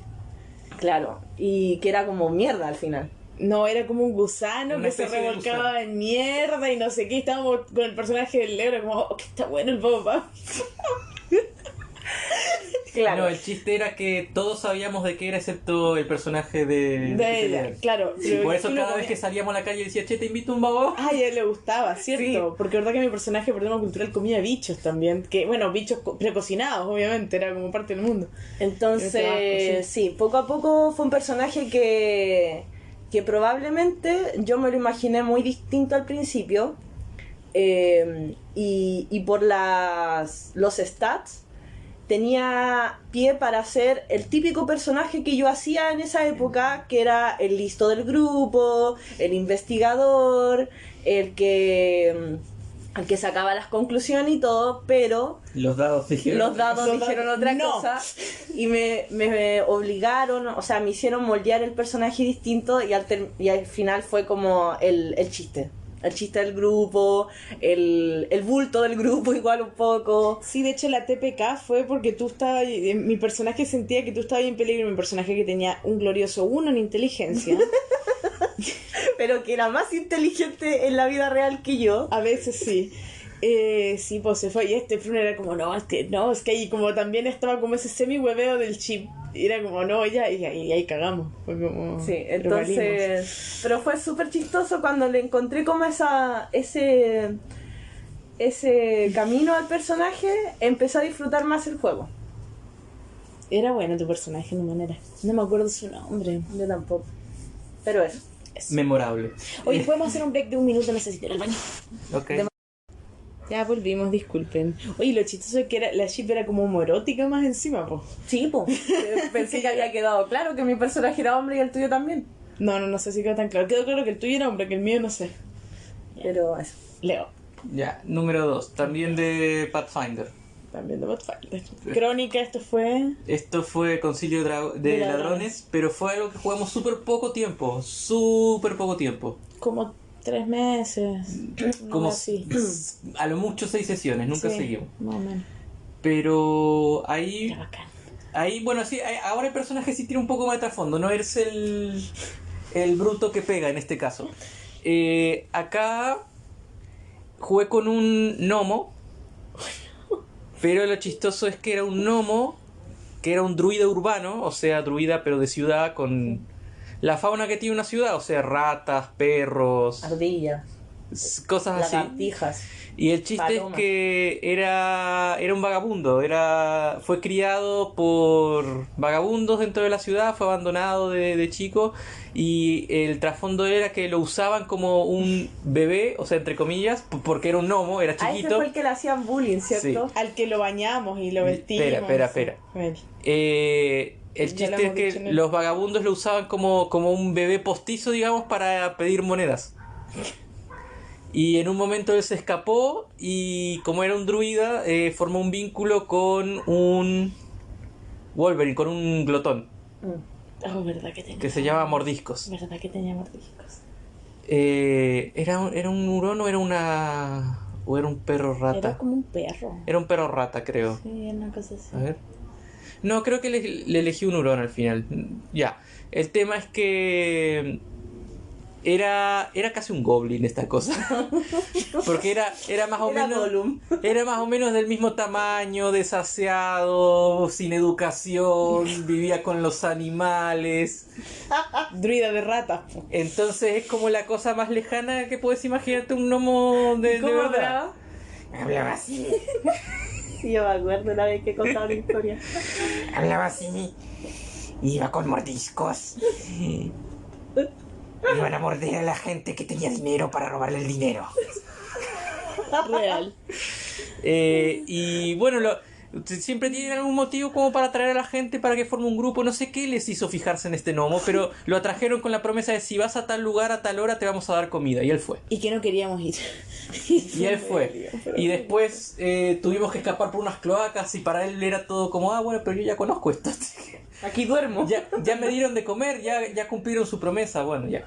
Speaker 3: Claro. Y que era como mierda al final.
Speaker 2: No, era como un gusano que se revolcaba en mierda y no sé qué. Estábamos con el personaje del Lebra como, oh, que está bueno el baobab.
Speaker 3: Claro.
Speaker 1: No, el chiste era que todos sabíamos de qué era excepto el personaje
Speaker 2: De ella, claro.
Speaker 1: Sí,
Speaker 2: pero
Speaker 1: por eso
Speaker 2: tú lo
Speaker 1: cada vez
Speaker 2: comías-
Speaker 1: que salíamos a la calle decía, che, te invito a un babao.
Speaker 2: Ah, ya le gustaba, ¿cierto?
Speaker 3: Sí.
Speaker 2: Porque verdad que mi personaje por tema cultural comía bichos también. Que, bueno, bichos precocinados, obviamente, era como parte del mundo.
Speaker 3: Entonces, sí, poco a poco fue un personaje que probablemente yo me lo imaginé muy distinto al principio. Y por los stats tenía pie para ser el típico personaje que yo hacía en esa época, que era el listo del grupo, el investigador, el que sacaba las conclusiones y todo, pero
Speaker 1: Los dados dijeron.
Speaker 3: los dados dijeron otra
Speaker 2: no.
Speaker 3: cosa y me obligaron, o sea, me hicieron moldear el personaje distinto y al final fue como el chiste. El chiste del grupo, el bulto del grupo igual un poco.
Speaker 2: Sí, de hecho la TPK fue porque tú estabas... Mi personaje sentía que tú estabas en peligro. Mi personaje que tenía un glorioso 1 en inteligencia.
Speaker 3: Pero que era más inteligente en la vida real que yo.
Speaker 2: A veces sí. Sí, pues se fue. Y este Frun era como, no, es que ahí como también estaba como ese semi-hueveo del chip. Y era como, no, ya, y ahí cagamos. Fue como...
Speaker 3: Sí,
Speaker 2: lo valimos.
Speaker 3: entonces... Pero fue súper chistoso cuando le encontré como ese camino al personaje, empecé a disfrutar más el juego.
Speaker 2: Era bueno tu personaje de manera. No me acuerdo su nombre.
Speaker 3: Yo tampoco. Pero eso.
Speaker 1: Memorable.
Speaker 2: Oye, ¿podemos hacer un break de 1 minuto? Necesito ir al baño.
Speaker 1: Ok.
Speaker 2: Ya volvimos, disculpen. Oye, lo chistoso es que la chip era como homoerótica más encima, po.
Speaker 3: Sí, pues. Pensé que había quedado claro que mi personaje era hombre y el tuyo también.
Speaker 2: No sé si quedó tan claro. Quedó claro que el tuyo era hombre, que el mío no sé.
Speaker 3: Pero eso.
Speaker 2: Leo,
Speaker 1: Ya, número 2. También de Pathfinder.
Speaker 2: también de Pathfinder. Crónica, esto fue...
Speaker 1: Esto fue Concilio de
Speaker 2: De
Speaker 1: Ladrones,
Speaker 2: Ladrones,
Speaker 1: pero fue algo que jugamos súper poco tiempo. Súper poco tiempo.
Speaker 2: como 3 meses.
Speaker 1: Como
Speaker 2: así.
Speaker 1: a lo mucho 6 sesiones, nunca
Speaker 2: Sí,
Speaker 1: seguimos.
Speaker 2: más o menos.
Speaker 1: Pero ahí,
Speaker 2: Era bacán.
Speaker 1: bueno, sí, ahora el personaje sí tiene un poco más de trasfondo, no eres el bruto que pega en este caso. Acá jugué con un gnomo, pero lo chistoso es que era un gnomo, que era un druida urbano, o sea, druida pero de ciudad, con la fauna que tiene una ciudad, o sea, ratas, perros,
Speaker 3: Ardillas,
Speaker 1: cosas así.
Speaker 3: lagartijas.
Speaker 1: Y el chiste
Speaker 3: Paloma.
Speaker 1: es que era un vagabundo, fue criado por vagabundos dentro de la ciudad, fue abandonado de chico, y el trasfondo era que lo usaban como un bebé, o sea, entre comillas, porque era un gnomo, era
Speaker 3: A ese
Speaker 1: chiquito.
Speaker 3: fue el que le hacían bullying, ¿cierto?
Speaker 2: Al que lo bañamos y lo vestimos.
Speaker 1: Espera.
Speaker 2: Fue él.
Speaker 1: El
Speaker 2: Ya lo
Speaker 1: chiste es
Speaker 2: hemos dicho
Speaker 1: que
Speaker 2: en el-
Speaker 1: los vagabundos lo usaban como un bebé postizo, digamos, para pedir monedas. Y en un momento él se escapó y como era un druida, formó un vínculo con un Wolverine, con un glotón,
Speaker 2: Oh, verdad que tenía.
Speaker 1: que se llama Mordiscos.
Speaker 2: Verdad que tenía mordiscos.
Speaker 1: ¿Era un hurón o era un perro rata?
Speaker 2: Era como un perro.
Speaker 1: Era un perro rata, creo.
Speaker 2: Sí, una cosa así.
Speaker 1: A ver. No, creo que le elegí un hurón al final. Ya. El tema es que era casi un goblin esta cosa. Porque era más o
Speaker 3: Era
Speaker 1: menos.
Speaker 3: Gollum.
Speaker 1: Era más o menos del mismo tamaño, desasiado, sin educación, vivía con los animales.
Speaker 2: Druida de ratas, po.
Speaker 1: Entonces es como la cosa más lejana que puedes imaginarte un gnomo de
Speaker 3: ¿Cómo
Speaker 1: verdad.
Speaker 3: hablaba?
Speaker 1: Hablaba así.
Speaker 3: Sí, yo me acuerdo una vez que contaba la historia.
Speaker 1: Hablaba así. Iba con mordiscos. Iban a morder a la gente que tenía dinero para robarle el dinero.
Speaker 2: Real.
Speaker 1: Y bueno, siempre tienen algún motivo como para atraer a la gente para que forme un grupo. No sé qué les hizo fijarse en este gnomo, pero lo atrajeron con la promesa de si vas a tal lugar a tal hora te vamos a dar comida. Y él fue.
Speaker 2: Y que no queríamos ir.
Speaker 1: Y él fue. Y después tuvimos que escapar por unas cloacas y para él era todo como, bueno, pero yo ya conozco esto.
Speaker 3: Aquí duermo.
Speaker 1: Ya me dieron de comer, ya cumplieron su promesa, bueno, ya.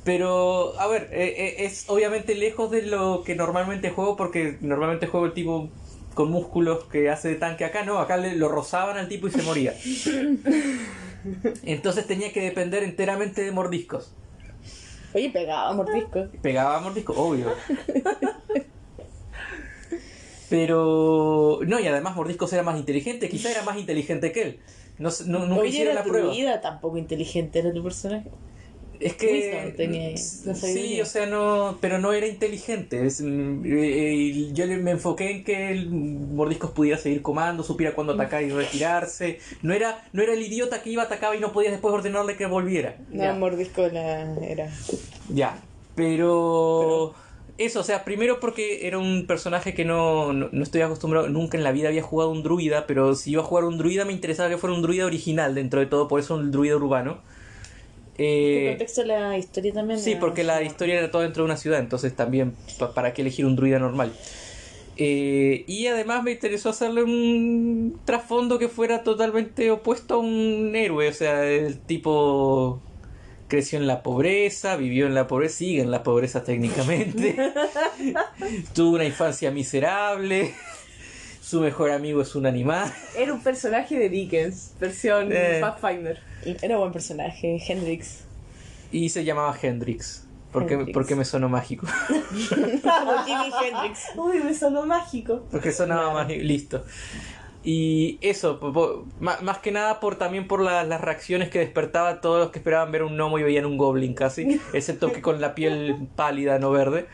Speaker 1: Pero, a ver, es obviamente lejos de lo que normalmente juego, porque normalmente juego el tipo con músculos que hace de tanque. Acá no, acá lo rozaban al tipo y se moría. Entonces tenía que depender enteramente de mordiscos.
Speaker 2: Oye, pegaba mordiscos.
Speaker 1: Pegaba mordiscos, obvio. Pero, no, y además Mordiscos era más inteligente, quizá era más inteligente que él. Nunca
Speaker 2: Oye,
Speaker 1: hicieron
Speaker 2: era
Speaker 1: la prueba.
Speaker 2: druida, tampoco inteligente era tu personaje.
Speaker 1: Es que
Speaker 2: Wisdom tenía ahí, la
Speaker 1: sí,
Speaker 2: sabiduría.
Speaker 1: o sea, no, pero no era inteligente. Yo me enfoqué en que el Mordiscos pudiera seguir comando, supiera cuándo atacar y retirarse. No era el idiota que iba, atacaba y no podías después ordenarle que volviera.
Speaker 2: No, Mordisco era...
Speaker 1: Ya, pero eso, o sea, primero porque era un personaje que no estoy acostumbrado, nunca en la vida había jugado un druida, pero si iba a jugar un druida me interesaba que fuera un druida original dentro de todo, por eso un druida urbano.
Speaker 2: ¿Qué contexto la historia también?
Speaker 1: Sí, porque la historia era todo dentro de una ciudad, entonces también, ¿para qué elegir un druida normal? Y además me interesó hacerle un trasfondo que fuera totalmente opuesto a un héroe, o sea, el tipo creció en la pobreza, vivió en la pobreza, sigue en la pobreza técnicamente, tuvo una infancia miserable, su mejor amigo es un animal.
Speaker 3: Era un personaje de Dickens, versión Pathfinder.
Speaker 2: Era buen personaje, Hendrix.
Speaker 1: Y se llamaba Hendrix, porque me sonó mágico.
Speaker 2: Como Jimi Hendrix.
Speaker 3: Uy, me sonó mágico.
Speaker 1: Porque sonaba mágico, listo. Y eso, más que nada también por las reacciones que despertaba todos los que esperaban ver un gnomo y veían un goblin casi, excepto que con la piel pálida, no verde.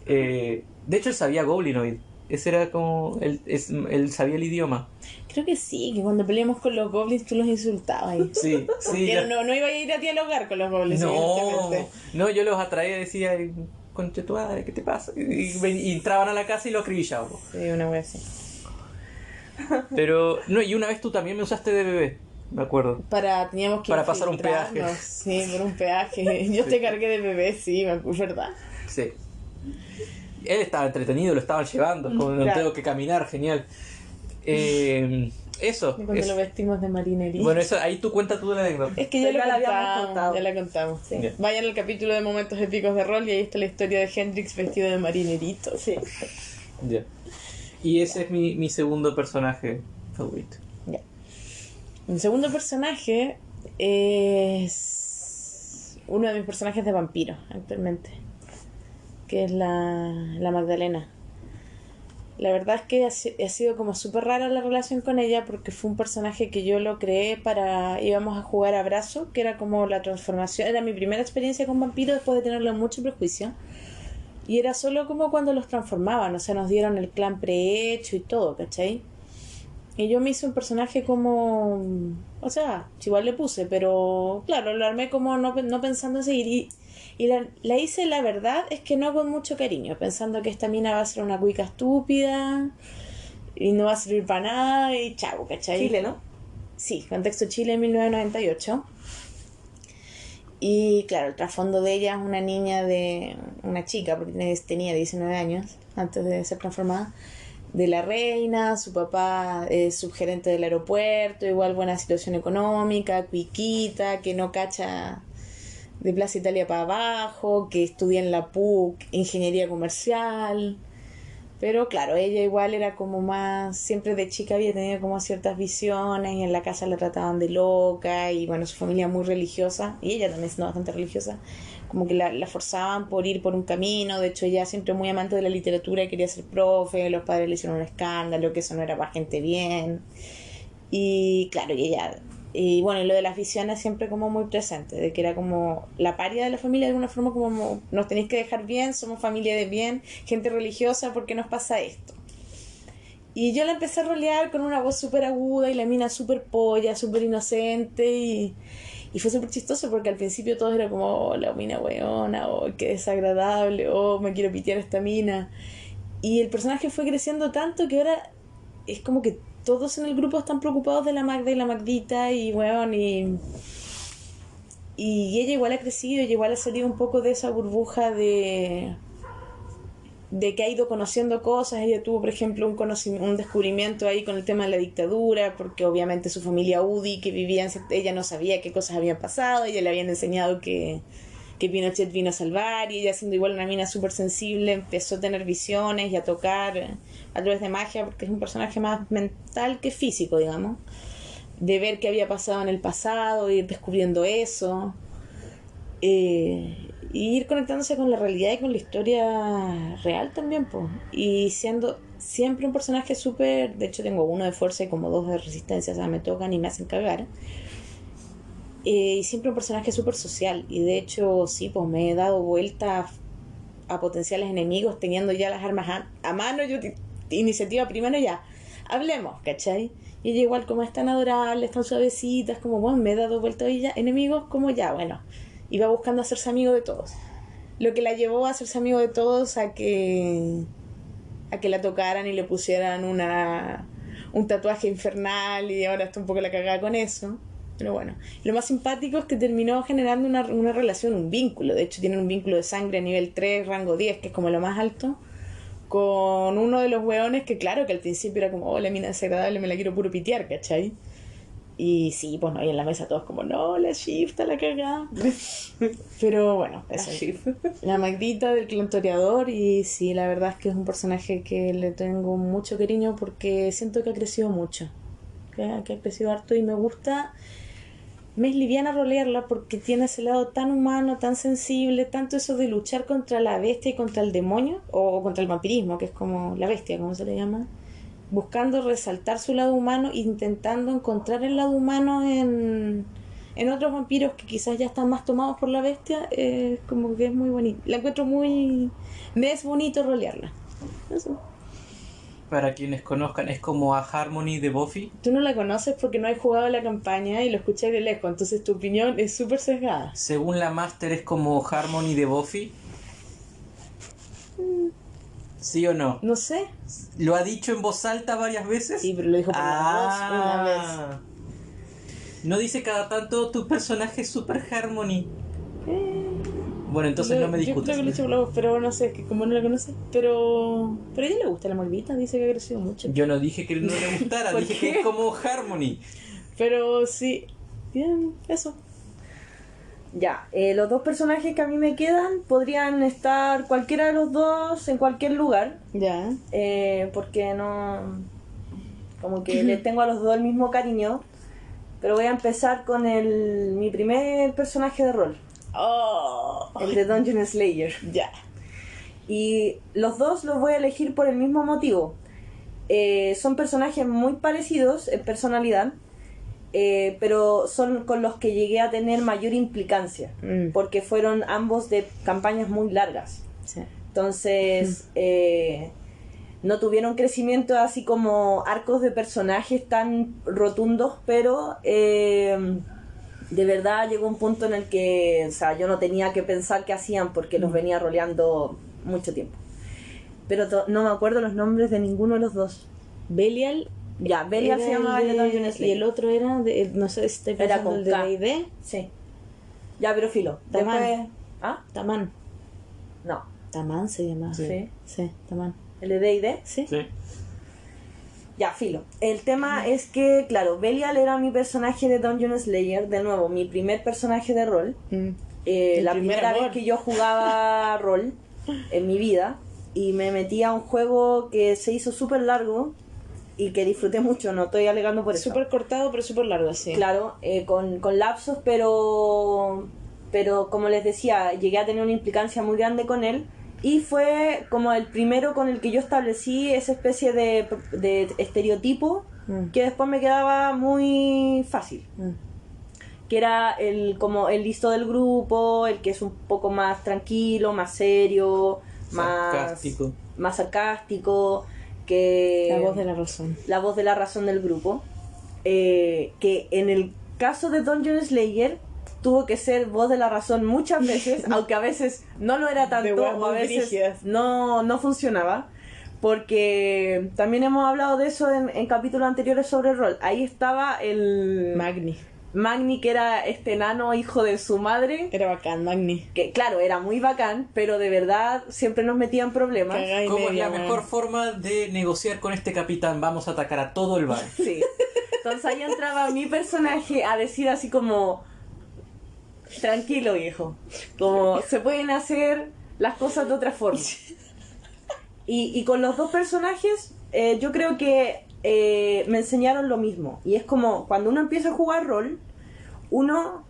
Speaker 1: De hecho él sabía goblinoid, ese era como, él sabía el idioma.
Speaker 2: Creo que sí, que cuando peleamos con los goblins tú los insultabas ahí.
Speaker 1: Sí,
Speaker 2: Porque no iba a ir a dialogar con los goblins, evidentemente.
Speaker 1: No, yo los atraía y decía, conche tu madre, ¿qué te pasa? Y entraban a la casa y lo acribillaban.
Speaker 2: Sí, una wea así.
Speaker 1: Pero, no, y una vez tú también me usaste de bebé, me acuerdo.
Speaker 2: Teníamos que
Speaker 1: Para pasar un
Speaker 2: infiltrarnos.
Speaker 1: peaje.
Speaker 2: Sí, por un peaje. Yo te cargué de bebé, sí, es verdad.
Speaker 1: Sí. Él estaba entretenido, lo estaban llevando, como no
Speaker 2: Claro.
Speaker 1: tengo que caminar, genial. Eso.
Speaker 2: Y cuando lo vestimos de marinería.
Speaker 1: Bueno, eso, ahí tú cuenta tú la anécdota.
Speaker 2: Es que ya,
Speaker 3: Ya la habíamos contado.
Speaker 2: ya la contamos. Sí.
Speaker 1: Ya.
Speaker 2: Vayan al capítulo de momentos épicos de rol y ahí está la historia de Hendrix vestido de marinerito.
Speaker 3: Sí.
Speaker 1: Ya. Y ese es mi segundo personaje favorito.
Speaker 2: Ya. Mi segundo personaje es uno de mis personajes de vampiro actualmente, que es la Magdalena. La verdad es que ha sido como súper rara la relación con ella porque fue un personaje que yo lo creé íbamos a jugar a Brazo, que era como la transformación, era mi primera experiencia con vampiros después de tenerle mucho prejuicio. Y era solo como cuando los transformaban, o sea, nos dieron el clan prehecho y todo, ¿cachai? Y yo me hice un personaje como... O sea, igual le puse, pero claro, lo armé como no pensando en seguir. Y la hice, la verdad, es que no con mucho cariño, pensando que esta mina va a ser una cuica estúpida y no va a servir para nada y chavo, ¿cachai?
Speaker 3: Chile, ¿no?
Speaker 2: Sí, contexto Chile 1998. Y claro, el trasfondo de ella es una niña una chica, porque tenía 19 años antes de ser transformada, de la reina, su papá es subgerente del aeropuerto, igual buena situación económica, cuiquita, que no cacha de Plaza Italia para abajo, que estudia en la PUC ingeniería comercial. Pero claro, ella igual era como más, siempre de chica había tenido como ciertas visiones y en la casa la trataban de loca y bueno, su familia muy religiosa y ella también siendo bastante religiosa, como que la forzaban por ir por un camino. De hecho ella siempre muy amante de la literatura y quería ser profe, los padres le hicieron un escándalo, que eso no era para gente bien y claro, y bueno, y lo de las visiones siempre como muy presente, de que era como la paria de la familia de alguna forma, como nos tenéis que dejar bien, somos familia de bien, gente religiosa, ¿por qué nos pasa esto? Y yo la empecé a rolear con una voz súper aguda y la mina súper polla, súper inocente y fue súper chistoso porque al principio todo era como, oh, la mina weona, oh, qué desagradable, oh, me quiero pitear a esta mina. Y el personaje fue creciendo tanto que ahora es como que todos en el grupo están preocupados de la Magda y la Magdita y bueno, y ella igual ha crecido, ella igual ha salido un poco de esa burbuja de que ha ido conociendo cosas. Ella tuvo, por ejemplo, un descubrimiento ahí con el tema de la dictadura, porque obviamente su familia UDI que vivía ella no sabía qué cosas habían pasado, ella le habían enseñado que Pinochet vino a salvar, y ella, siendo igual una mina súper sensible, empezó a tener visiones y a tocar a través de magia, porque es un personaje más mental que físico, digamos, de ver qué había pasado en el pasado, ir descubriendo eso. Y Y ir conectándose con la realidad y con la historia real también, pues. Y siendo siempre un personaje súper... De hecho, tengo uno de fuerza y como dos de resistencia, o sea, me tocan y me hacen cagar. Y siempre un personaje súper social. Y de hecho, sí, pues me he dado vuelta a potenciales enemigos teniendo ya las armas a mano. Yo, iniciativa primero ya. Hablemos, ¿cachai? Y ella igual como es tan adorable, es tan suavecita, es como, bueno, me he dado vuelta a ella. Enemigos como ya, bueno. Iba buscando hacerse amigo de todos. Lo que la llevó a hacerse amigo de todos a que la tocaran y le pusieran un tatuaje infernal y ahora está un poco la cagada con eso. Pero bueno, lo más simpático es que terminó generando una relación, un vínculo. De hecho, tienen un vínculo de sangre a nivel 3, rango 10, que es como lo más alto, con uno de los hueones que, claro, que al principio era como, oh, la mina desagradable, me la quiero puro pitear, ¿cachai? Y sí, pues no, y en la mesa todos como, no, la Shifta, la cagada. Pero bueno, eso. La Magdita del clan toreador, y sí, la verdad es que es un personaje que le tengo mucho cariño porque siento que ha crecido mucho. Que ha crecido harto y me gusta. Me es liviana rolearla porque tiene ese lado tan humano, tan sensible, tanto eso de luchar contra la bestia y contra el demonio, o contra el vampirismo, que es como la bestia, como se le llama, buscando resaltar su lado humano, intentando encontrar el lado humano en otros vampiros que quizás ya están más tomados por la bestia. Como que es muy bonito, la encuentro muy... me es bonito rolearla. Eso.
Speaker 1: Para quienes conozcan, es como a Harmony de Buffy.
Speaker 2: Tú no la conoces porque no has jugado la campaña y lo escuché de lejos, entonces tu opinión es súper sesgada.
Speaker 1: Según la Master, es como Harmony de Buffy. ¿Sí o no?
Speaker 2: No sé.
Speaker 1: ¿Lo ha dicho en voz alta varias veces?
Speaker 2: Sí, pero lo dijo por la voz una vez.
Speaker 1: ¿No dice cada tanto tu personaje es Super Harmony? Bueno, entonces no me discutas.
Speaker 2: Yo creo que lo he dicho por la voz, pero no sé, es que como no la conoce. Pero a ella le gusta la Malvita, dice que ha crecido mucho.
Speaker 1: Yo no dije que no le gustara,
Speaker 2: ¿Por
Speaker 1: dije
Speaker 2: qué?
Speaker 1: que es como Harmony.
Speaker 2: Pero sí, bien, eso.
Speaker 3: Ya, los dos personajes que a mí me quedan podrían estar cualquiera de los dos en cualquier lugar.
Speaker 2: Ya.
Speaker 3: Porque no... como que les tengo a los dos el mismo cariño. Pero voy a empezar con mi primer personaje de rol.
Speaker 2: Oh.
Speaker 3: El de Dungeon Slayer.
Speaker 2: Ya.
Speaker 3: Y los dos los voy a elegir por el mismo motivo. Son personajes muy parecidos en personalidad, pero son con los que llegué a tener mayor implicancia, porque fueron ambos de campañas muy largas.
Speaker 2: Sí.
Speaker 3: Entonces, no tuvieron crecimiento así como arcos de personajes tan rotundos, pero de verdad llegó un punto en el que, o sea, yo no tenía que pensar qué hacían porque los venía roleando mucho tiempo. Pero no me acuerdo los nombres de ninguno de los dos.
Speaker 2: Belial.
Speaker 3: Ya, Belial se llamaba el de Dungeon Slayer.
Speaker 2: Y el otro era, no sé si estoy
Speaker 3: Era
Speaker 2: pensando
Speaker 3: con
Speaker 2: el de
Speaker 3: K.
Speaker 2: D&D.
Speaker 3: Sí. Ya, pero filo.
Speaker 2: Tamán.
Speaker 3: Después... ¿Ah?
Speaker 2: Tamán.
Speaker 3: No.
Speaker 2: Tamán se llama.
Speaker 3: Sí.
Speaker 2: Sí, Tamán.
Speaker 3: ¿El de D&D?
Speaker 2: Sí.
Speaker 1: Sí.
Speaker 3: Ya, filo. El tema es que, claro, Belial era mi personaje de Dungeon Slayer, de nuevo, mi primer personaje de rol. La primera vez que yo jugaba rol en mi vida, y me metí a un juego que se hizo súper largo y que disfruté mucho, no estoy alegando por eso.
Speaker 2: Súper cortado, pero súper largo, sí.
Speaker 3: Claro, con lapsos, pero como les decía, llegué a tener una implicancia muy grande con él. Y fue como el primero con el que yo establecí esa especie de estereotipo que después me quedaba muy fácil. Que era como el listo del grupo, el que es un poco más tranquilo, más serio, más sarcástico, que
Speaker 2: La voz de la razón.
Speaker 3: La voz de la razón del grupo. Que en el caso de Dungeon Slayer tuvo que ser voz de la razón muchas veces, aunque a veces no lo era tanto, o a veces no funcionaba, porque también hemos hablado de eso en capítulos anteriores sobre el rol. Ahí estaba el Magni, que era este enano hijo de su madre.
Speaker 2: Era bacán, Magni.
Speaker 3: Que claro, era muy bacán, pero de verdad siempre nos metía en problemas.
Speaker 1: ¿Cómo es la mejor forma de negociar con este capitán? Vamos a atacar a todo el bar.
Speaker 3: Sí. Entonces ahí entraba mi personaje a decir así como... Tranquilo, viejo. Como se pueden hacer las cosas de otra forma. Y con los dos personajes, yo creo que me enseñaron lo mismo. Y es como, cuando uno empieza a jugar rol, uno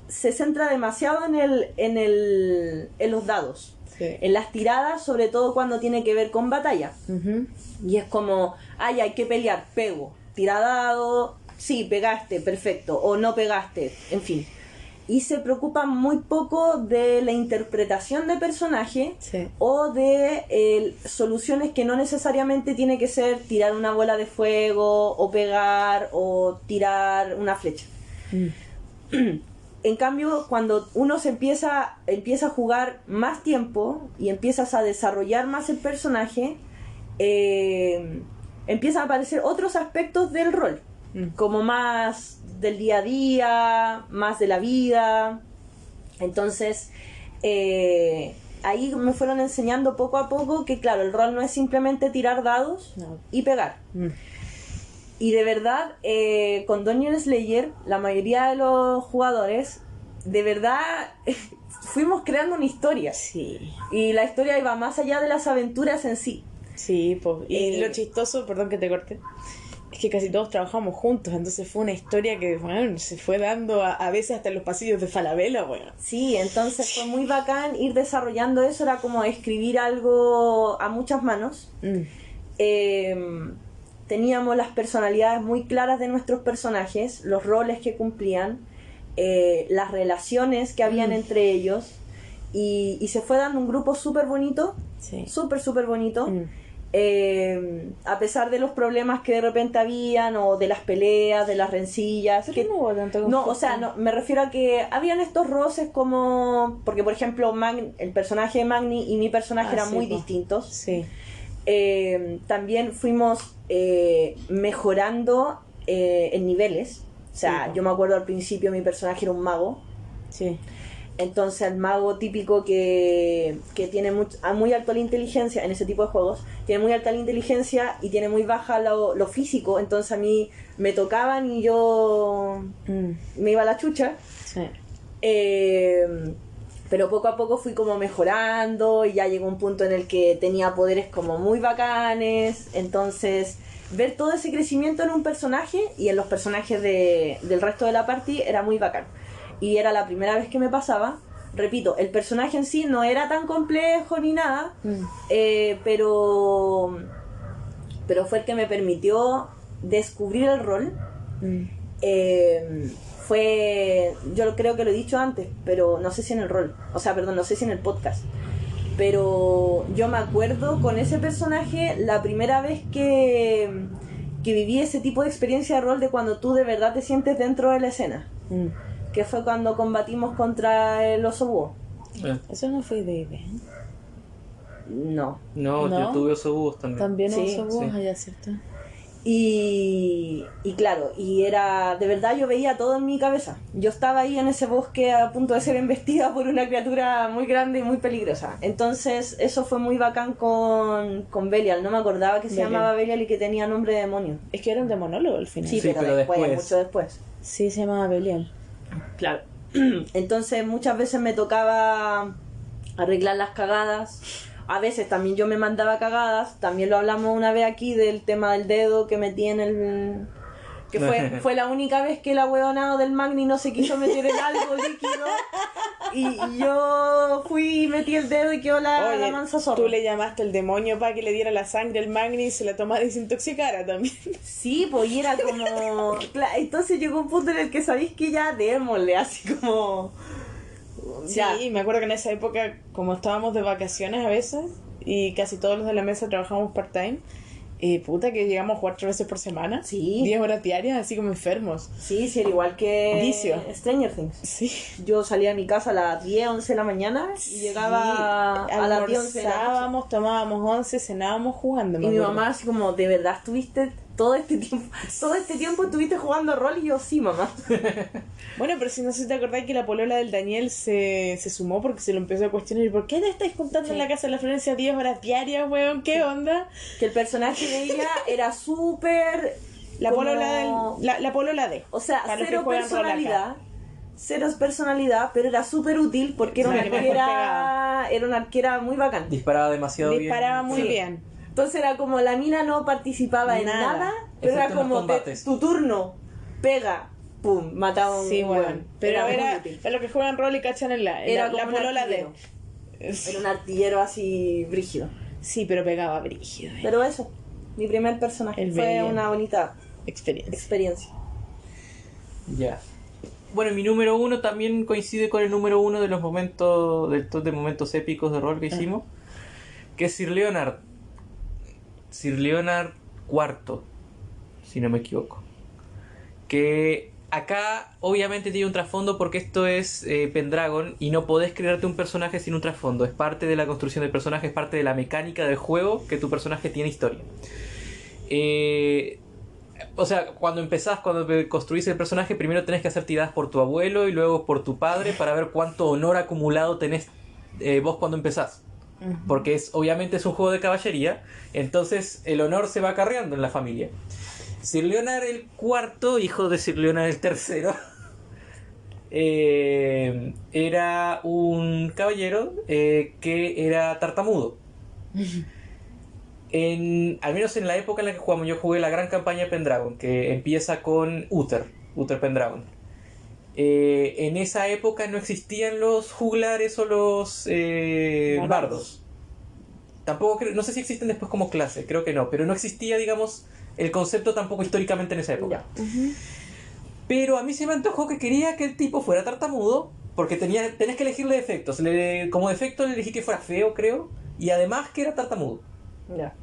Speaker 3: se centra demasiado en los dados.
Speaker 2: Sí.
Speaker 3: En las tiradas, sobre todo cuando tiene que ver con batalla.
Speaker 2: Ujú.
Speaker 3: Y es como, ay, hay que pelear, pego, tira dado, sí, pegaste, perfecto, o no pegaste, en fin. Y se preocupan muy poco de la interpretación del personaje
Speaker 2: Sí.
Speaker 3: o de soluciones que no necesariamente tiene que ser tirar una bola de fuego o pegar o tirar una flecha.
Speaker 2: Mm.
Speaker 3: En cambio, cuando uno se empieza a jugar más tiempo y empiezas a desarrollar más el personaje, empiezan a aparecer otros aspectos del rol, como más del día a día, más de la vida. Entonces, ahí me fueron enseñando poco a poco que, claro, el rol no es simplemente tirar dados
Speaker 2: No.
Speaker 3: y pegar.
Speaker 2: Mm.
Speaker 3: Y de verdad, con Dungeon Slayer, la mayoría de los jugadores, de verdad, fuimos creando una historia.
Speaker 2: Sí.
Speaker 3: Y la historia iba más allá de las aventuras en sí.
Speaker 2: Sí, pues. Y lo chistoso, perdón que te corte, es que casi todos trabajamos juntos, entonces fue una historia que, bueno, se fue dando a veces hasta en los pasillos de Falabella, bueno.
Speaker 3: Sí, entonces fue muy bacán ir desarrollando eso, era como escribir algo a muchas manos. Teníamos las personalidades muy claras de nuestros personajes, los roles que cumplían, las relaciones que habían entre ellos, y se fue dando un grupo súper bonito,
Speaker 2: Sí.
Speaker 3: súper bonito, a pesar de los problemas que de repente habían, o de las peleas, de las rencillas.
Speaker 2: Pero
Speaker 3: que,
Speaker 2: no hubo tanto
Speaker 3: no,
Speaker 2: conflicto.
Speaker 3: o sea, no, me refiero a que habían estos roces como, porque por ejemplo el personaje de Magni y mi personaje eran
Speaker 2: sí,
Speaker 3: muy
Speaker 2: po.
Speaker 3: distintos.
Speaker 2: Sí.
Speaker 3: También fuimos mejorando en niveles. O sea,
Speaker 2: Sí, po.
Speaker 3: yo me acuerdo al principio mi personaje era un mago.
Speaker 2: Sí.
Speaker 3: Entonces el mago típico que tiene muy alta la inteligencia en ese tipo de juegos, tiene muy alta la inteligencia y tiene muy baja lo físico. Entonces a mí me tocaban y yo me iba a la chucha.
Speaker 2: Sí.
Speaker 3: Pero poco a poco fui como mejorando y ya llegó un punto en el que tenía poderes como muy bacanes. Entonces ver todo ese crecimiento en un personaje y en los personajes del resto de la party era muy bacán. Y era la primera vez que me pasaba. Repito, el personaje en sí no era tan complejo ni nada, pero fue el que me permitió descubrir el rol. Yo creo que lo he dicho antes, pero no sé si en el rol, o sea, perdón, no sé si en el podcast, pero yo me acuerdo con ese personaje la primera vez que viví ese tipo de experiencia de rol, de cuando tú de verdad te sientes dentro de la escena, que fue cuando combatimos contra el oso búho.
Speaker 2: Eso no fue de idea.
Speaker 3: No.
Speaker 1: No,
Speaker 2: ¿No?
Speaker 1: yo tuve osos búhos también.
Speaker 2: También
Speaker 3: Sí,
Speaker 2: oso búho,
Speaker 1: sí.
Speaker 2: allá, ¿cierto?
Speaker 3: Y claro, y era, de verdad yo veía todo en mi cabeza. Yo estaba ahí en ese bosque a punto de ser embestida por una criatura muy grande y muy peligrosa. Entonces eso fue muy bacán con Belial. No me acordaba que se
Speaker 2: Belial.
Speaker 3: llamaba Belial y que tenía nombre de demonio.
Speaker 2: Es que era un demonólogo al final.
Speaker 3: Sí,
Speaker 1: Sí,
Speaker 3: pero
Speaker 1: pero
Speaker 3: después,
Speaker 1: después.
Speaker 3: mucho después.
Speaker 2: Sí, se llamaba Belial.
Speaker 3: Claro. Entonces muchas veces me tocaba arreglar las cagadas. A veces también yo me mandaba cagadas. También lo hablamos una vez aquí del tema del dedo que metí en el... Que fue la única vez que el ahueonado del Magni no se quiso meter en algo líquido. Y yo fui y metí el dedo y quedó la
Speaker 2: Oye,
Speaker 3: mansa zorra.
Speaker 2: tú le llamaste al demonio para que le diera la sangre al Magni y se la tomara y desintoxicara también.
Speaker 3: Sí, pues y era como... Entonces llegó un punto en el que sabéis que ya démosle, así como... Ya.
Speaker 2: Sí, me acuerdo que en esa época, como estábamos de vacaciones a veces, y casi todos los de la mesa trabajábamos part-time, puta que llegamos a jugar 3 veces por semana.
Speaker 3: Sí.
Speaker 2: 10 horas diarias, así como enfermos.
Speaker 3: Sí, sí, era igual que
Speaker 2: Vicio.
Speaker 3: Stranger Things.
Speaker 2: Sí.
Speaker 3: Yo salía de mi casa a las 10, 11 de la mañana y llegaba a las 10, 11 de la noche.
Speaker 2: Almorzábamos, tomábamos 11, cenábamos jugando.
Speaker 3: Y
Speaker 2: me
Speaker 3: mi
Speaker 2: acuerdo.
Speaker 3: mamá así como, ¿de verdad estuviste todo este tiempo estuviste jugando rol? Y yo, sí, mamá.
Speaker 2: Bueno, pero si no sé si te acordás que la polola del Daniel se sumó porque se lo empezó a cuestionar. ¿Y por qué te estáis juntando en la casa de la Florencia 10 horas diarias, weón? ¿Qué onda?
Speaker 3: Que el personaje de ella era súper...
Speaker 2: La
Speaker 3: como-
Speaker 2: polola la polola de.
Speaker 3: O sea,
Speaker 2: para los que
Speaker 3: cero
Speaker 2: juegan rol acá.
Speaker 3: personalidad. Cero personalidad, pero era súper útil porque era
Speaker 2: Sí,
Speaker 3: una
Speaker 2: que mejor
Speaker 3: arquera, era una arquera muy bacán.
Speaker 1: Disparaba demasiado bien.
Speaker 2: Disparaba muy
Speaker 3: Sí.
Speaker 2: bien.
Speaker 3: Entonces era como la mina no participaba en
Speaker 2: Nada.
Speaker 3: nada, pero era
Speaker 1: Excepto en los
Speaker 3: como
Speaker 1: combates.
Speaker 3: tu turno, pega, pum, mataba a un
Speaker 2: Sí,
Speaker 3: weón.
Speaker 2: bueno. Pero
Speaker 3: muy
Speaker 2: era
Speaker 3: útil.
Speaker 2: para los que juegan rol y cachan en
Speaker 3: Era
Speaker 2: la
Speaker 3: como un
Speaker 2: polola de.
Speaker 3: artillero. Era un artillero así brígido.
Speaker 2: Sí, pero pegaba brígido.
Speaker 3: Pero eso, mi primer personaje.
Speaker 2: El
Speaker 3: Fue
Speaker 2: Belial.
Speaker 3: una bonita
Speaker 2: Experiencia.
Speaker 3: experiencia.
Speaker 1: Ya. Bueno, mi número 1 también coincide con el número 1 de los momentos, del top de momentos épicos de rol que hicimos, que es Sir Leonard. Sir Leonard IV, si no me equivoco. Que acá obviamente tiene un trasfondo porque esto es Pendragon y no podés crearte un personaje sin un trasfondo. Es parte de la construcción del personaje, es parte de la mecánica del juego que tu personaje tiene historia. O sea, cuando construís el personaje, primero tenés que hacer tiradas por tu abuelo y luego por tu padre para ver cuánto honor acumulado tenés vos cuando empezás. Porque obviamente es un juego de caballería, entonces el honor se va acarreando en la familia. Sir Leonard el cuarto, hijo de Sir Leonard el tercero, era un caballero que era tartamudo. Al menos en la época en la que jugamos, yo jugué la gran campaña de Pendragon, que empieza con Uther Pendragon. En esa época no existían los juglares o los bardos. Tampoco no sé si existen después como clase, creo que no, pero no existía, digamos, el concepto tampoco históricamente en esa época. Pero a mí se me antojó que quería que el tipo fuera tartamudo, porque tenés que elegirle defectos. Como defecto le elegí que fuera feo, creo, y además que era tartamudo.
Speaker 3: Ya.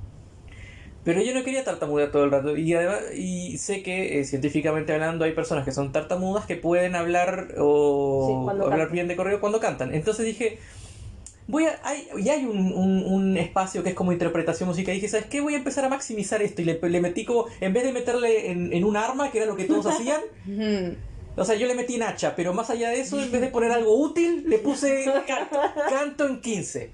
Speaker 1: Pero yo no quería tartamudear todo el rato. Y además, y sé que científicamente hablando hay personas que son tartamudas que pueden hablar o hablar
Speaker 3: cantan
Speaker 1: bien de corrido cuando cantan. Entonces dije, hay un espacio que es como interpretación musical. Y dije, ¿sabes qué? Voy a empezar a maximizar esto. Y le metí como, en vez de meterle en un arma, que era lo que todos hacían, o sea, yo le metí en hacha. Pero más allá de eso, en vez de poner algo útil, le puse canto en 15.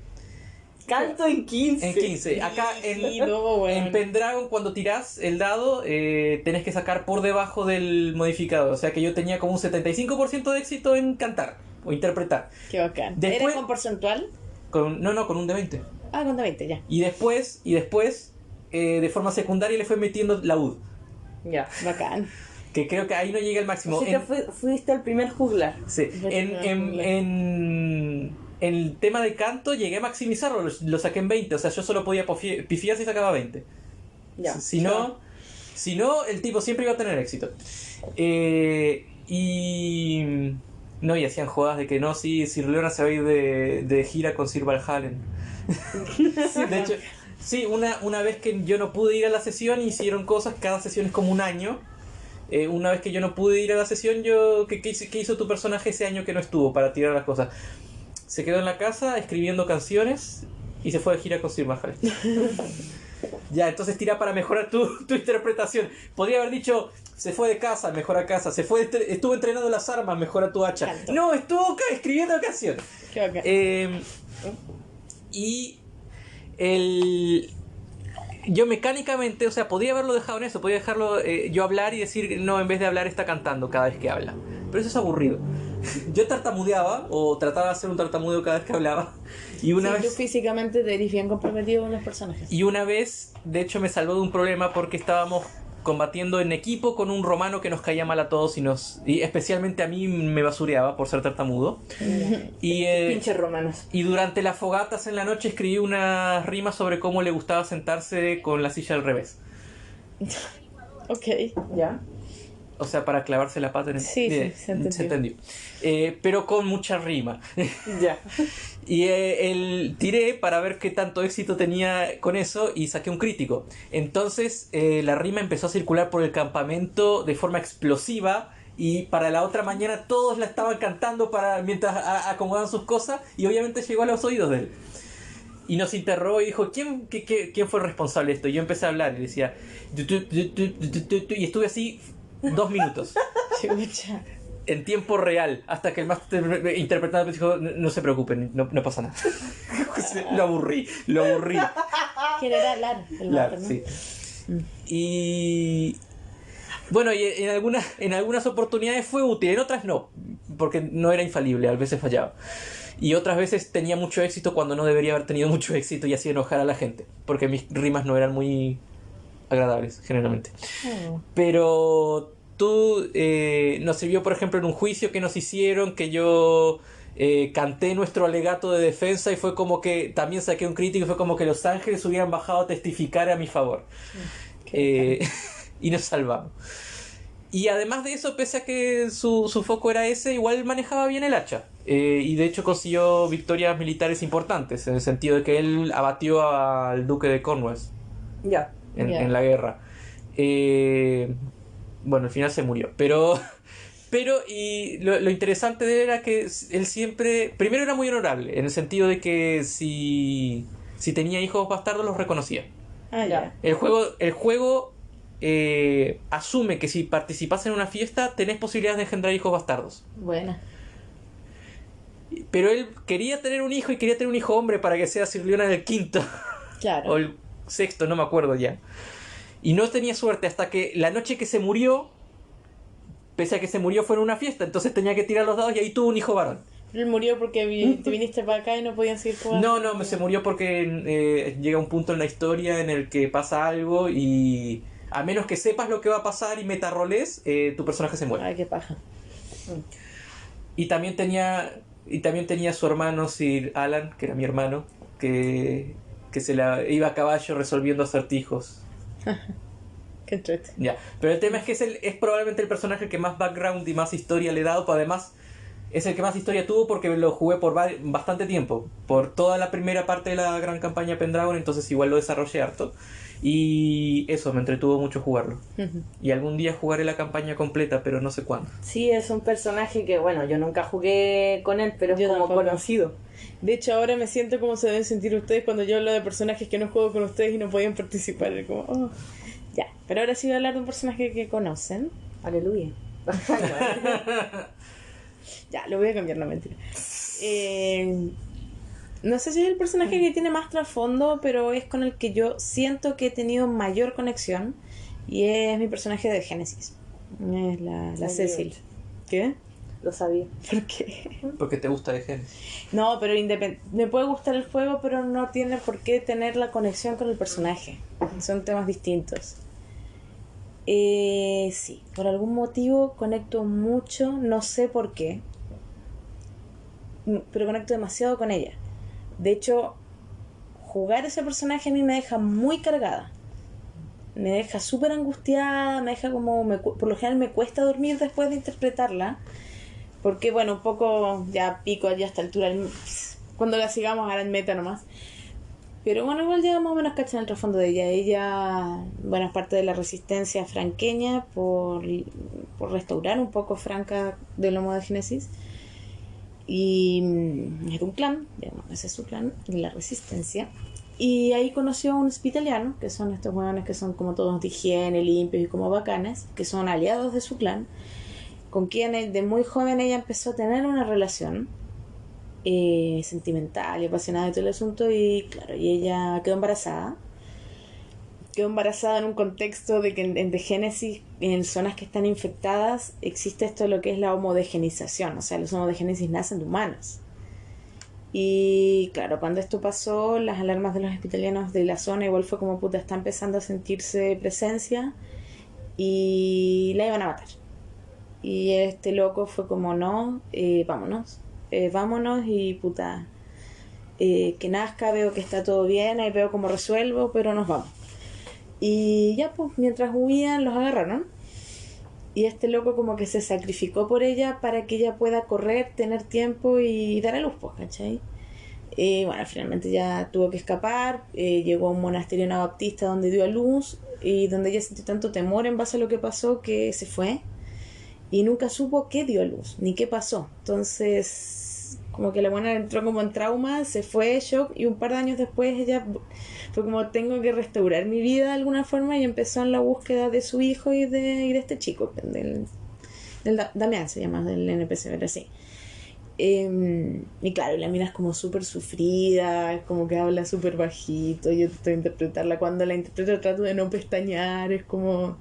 Speaker 3: Canto en 15.
Speaker 1: En 15. Acá en Pendragon, cuando tirás el dado, tenés que sacar por debajo del modificador. O sea que yo tenía como un 75% de éxito en cantar o interpretar.
Speaker 2: Qué bacán.
Speaker 1: Después,
Speaker 2: ¿Era con porcentual?
Speaker 1: Con un de 20.
Speaker 2: Ah, con de 20, ya.
Speaker 1: Y después de forma secundaria le fue metiendo la UD.
Speaker 3: Ya.
Speaker 2: Bacán.
Speaker 1: Que creo que ahí no llega al máximo.
Speaker 3: Así que fuiste el primer juglar.
Speaker 1: Sí. En el tema de canto llegué a maximizarlo, lo saqué en 20. O sea, yo solo podía pifiar si sacaba 20.
Speaker 3: Ya.
Speaker 1: Si no, el tipo siempre iba a tener éxito. Y hacían jodas de que no, sí, Sir Leonard se va a ir de gira con Sir Valhallen. Sí, de hecho, sí, una vez que yo no pude ir a la sesión, hicieron cosas, cada sesión es como un año. Una vez que yo no pude ir a la sesión, ¿qué hizo tu personaje ese año que no estuvo para tirar las cosas? Se quedó en la casa escribiendo canciones y se fue de gira con Sir Valhallen. Ya, entonces tira para mejorar tu interpretación. Podría haber dicho, se fue de casa, mejora casa. Estuvo entrenando las armas, mejora tu hacha.
Speaker 2: Canto.
Speaker 1: No, estuvo escribiendo canciones.
Speaker 2: Qué bacán.
Speaker 1: Yo mecánicamente, o sea, podía haberlo dejado en eso. Podía dejarlo yo hablar y decir, no, en vez de hablar está cantando cada vez que habla. Pero eso es aburrido. Yo tartamudeaba o trataba de hacer un tartamudeo cada vez que hablaba. Y una
Speaker 2: Tú
Speaker 1: vez
Speaker 2: físicamente te eres bien comprometido con los personajes.
Speaker 1: Y una vez, de hecho, me salvó de un problema porque estábamos combatiendo en equipo con un romano que nos caía mal a todos y especialmente a mí me basureaba por ser tartamudo. Y
Speaker 3: Pinches romanos.
Speaker 1: y durante las fogatas en la noche escribí unas rimas sobre cómo le gustaba sentarse con la silla al revés.
Speaker 2: Ok.
Speaker 3: Ya.
Speaker 1: O sea, para clavarse la pata en el...
Speaker 2: Sí, se entendió.
Speaker 1: Pero con mucha rima.
Speaker 3: Ya.
Speaker 1: Y tiré para ver qué tanto éxito tenía con eso y saqué un crítico. Entonces la rima empezó a circular por el campamento de forma explosiva y para la otra mañana todos la estaban cantando mientras acomodaban sus cosas y obviamente llegó a los oídos de él. Y nos interrogó y dijo, ¿quién fue el responsable de esto? Y yo empecé a hablar y decía... Y estuve así 2 minutos.
Speaker 2: Chucha.
Speaker 1: En tiempo real, hasta que el máster interpretado me dijo, no se preocupen, no pasa nada. Lo aburrí.
Speaker 2: ¿Quién era Lar? El
Speaker 1: Claro,
Speaker 2: máster, ¿no?
Speaker 1: sí. Y bueno, y en algunas oportunidades fue útil, en otras no, porque no era infalible, a veces fallaba. Y otras veces tenía mucho éxito cuando no debería haber tenido mucho éxito y hacía enojar a la gente, porque mis rimas no eran muy agradables, generalmente.
Speaker 2: Oh.
Speaker 1: Pero tú nos sirvió, por ejemplo, en un juicio que nos hicieron, que yo canté nuestro alegato de defensa y fue como que también saqué un crítico y fue como que los ángeles hubieran bajado a testificar a mi favor. Y nos salvamos. Y además de eso, pese a que su foco era ese, igual manejaba bien el hacha. Y de hecho consiguió victorias militares importantes, en el sentido de que él abatió al duque de Cornwall
Speaker 3: Ya.
Speaker 1: en la guerra. Bueno, al final se murió. Pero y lo interesante de él era que él siempre... Primero era muy honorable, en el sentido de que si tenía hijos bastardos los reconocía.
Speaker 2: Ah, ya.
Speaker 1: El juego asume que si participas en una fiesta tenés posibilidades de engendrar hijos bastardos.
Speaker 2: Buena.
Speaker 1: Pero él quería tener un hijo y quería tener un hijo hombre para que sea Sir Leonard el quinto.
Speaker 2: Claro.
Speaker 1: O el sexto, no me acuerdo ya. Y no tenía suerte hasta que la noche que se murió, pese a que se murió, fue en una fiesta. Entonces tenía que tirar los dados y ahí tuvo un hijo varón.
Speaker 2: Él murió porque te viniste para acá y no podían seguir jugando.
Speaker 1: No, se murió porque llega un punto en la historia en el que pasa algo y a menos que sepas lo que va a pasar y metarroles, tu personaje se muere.
Speaker 2: Ay, qué paja.
Speaker 1: Y también tenía su hermano Sir Alan, que era mi hermano, que se la iba a caballo resolviendo acertijos.
Speaker 2: Qué entrete.
Speaker 1: Ya, pero el tema es que es probablemente el personaje que más background y más historia le he dado, pero además es el que más historia tuvo porque lo jugué por bastante tiempo, por toda la primera parte de la gran campaña Pendragon, entonces igual lo desarrollé harto. Y eso, me entretuvo mucho jugarlo. Y algún día jugaré la campaña completa, pero no sé cuándo.
Speaker 3: Sí, es un personaje que, bueno, yo nunca jugué con él, pero es
Speaker 2: Yo
Speaker 3: como
Speaker 2: tampoco.
Speaker 3: conocido.
Speaker 2: De hecho, ahora me siento como se deben sentir ustedes cuando yo hablo de personajes que no juego con ustedes y no podían participar. Es como, oh. Ya, pero ahora sí voy a hablar de un personaje que conocen.
Speaker 3: Aleluya.
Speaker 2: Ya, lo voy a cambiar, no mentira. No sé si es el personaje que tiene más trasfondo, pero es con el que yo siento que he tenido mayor conexión. Y es mi personaje de Génesis. Es la Cecil. ¿Qué?
Speaker 3: Lo sabía.
Speaker 2: ¿Por qué?
Speaker 1: Porque te gusta de Genesis.
Speaker 2: No, pero me puede gustar el juego, pero no tiene por qué tener la conexión con el personaje. Son temas distintos. Sí, por algún motivo conecto mucho, no sé por qué, pero conecto demasiado con ella. De hecho, jugar ese personaje a mí me deja muy cargada. Me deja súper angustiada, me deja como... por lo general me cuesta dormir después de interpretarla. Porque, bueno, un poco ya pico ya a esta altura. Cuando la sigamos ahora en meta nomás. Pero bueno, igual ya más o menos cachan el trasfondo de ella. Ella, bueno, es parte de la resistencia franqueña por restaurar un poco Franca del lomo de Génesis. Y es de un clan, digamos, ese es su clan, la resistencia. Y ahí conoció a un hospitaliano, que son estos hueones que son como todos de higiene, limpios y como bacanes, que son aliados de su clan, con quien de muy joven ella empezó a tener una relación sentimental y apasionada de todo el asunto. Y claro, y ella quedó embarazada en un contexto de que en The Génesis, en zonas que están infectadas, existe esto lo que es la homodegenización, o sea, los homodegénesis nacen de humanos. Y claro, cuando esto pasó, las alarmas de los hospitalianos de la zona igual fue como puta, está empezando a sentirse presencia y la iban a matar. Y este loco fue como, no, vámonos y puta, que nazca, veo que está todo bien, ahí veo cómo resuelvo, pero nos vamos. Y ya pues, mientras huían, los agarraron. Y este loco como que se sacrificó por ella para que ella pueda correr, tener tiempo y dar a luz, pues, ¿cachai? Bueno, finalmente ya tuvo que escapar, llegó a un monasterio anabaptista donde dio a luz y donde ella sintió tanto temor en base a lo que pasó que se fue y nunca supo qué dio a luz, ni qué pasó. Entonces, como que la buena entró como en trauma, se fue, shock, y un par de años después ella fue como, tengo que restaurar mi vida de alguna forma, y empezó en la búsqueda de su hijo y de este chico, del Damián se llama, del NPC, ¿verdad? Sí. Y claro, la mina es como súper sufrida, es como que habla súper bajito, yo trato de interpretarla, cuando la interpreto trato de no pestañear, es como...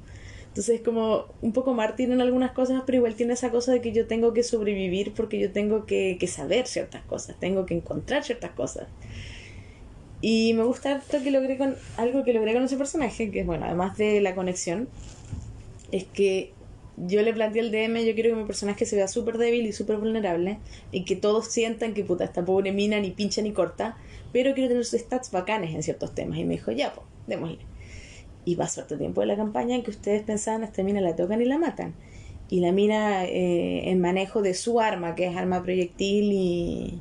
Speaker 2: Entonces es como un poco mártir en algunas cosas, pero igual tiene esa cosa de que yo tengo que sobrevivir porque yo tengo que saber ciertas cosas, tengo que encontrar ciertas cosas. Y me gusta esto algo que logré con ese personaje, que es bueno, además de la conexión, es que yo le planteé al DM, yo quiero que mi personaje se vea súper débil y súper vulnerable, y que todos sientan que puta, esta pobre mina ni pincha ni corta, pero quiero tener sus stats bacanes en ciertos temas. Y me dijo, ya, pues, démosle. Y pasó harto tiempo de la campaña en que ustedes pensaban, esta mina la tocan y la matan. Y la mina, en manejo de su arma, que es arma proyectil,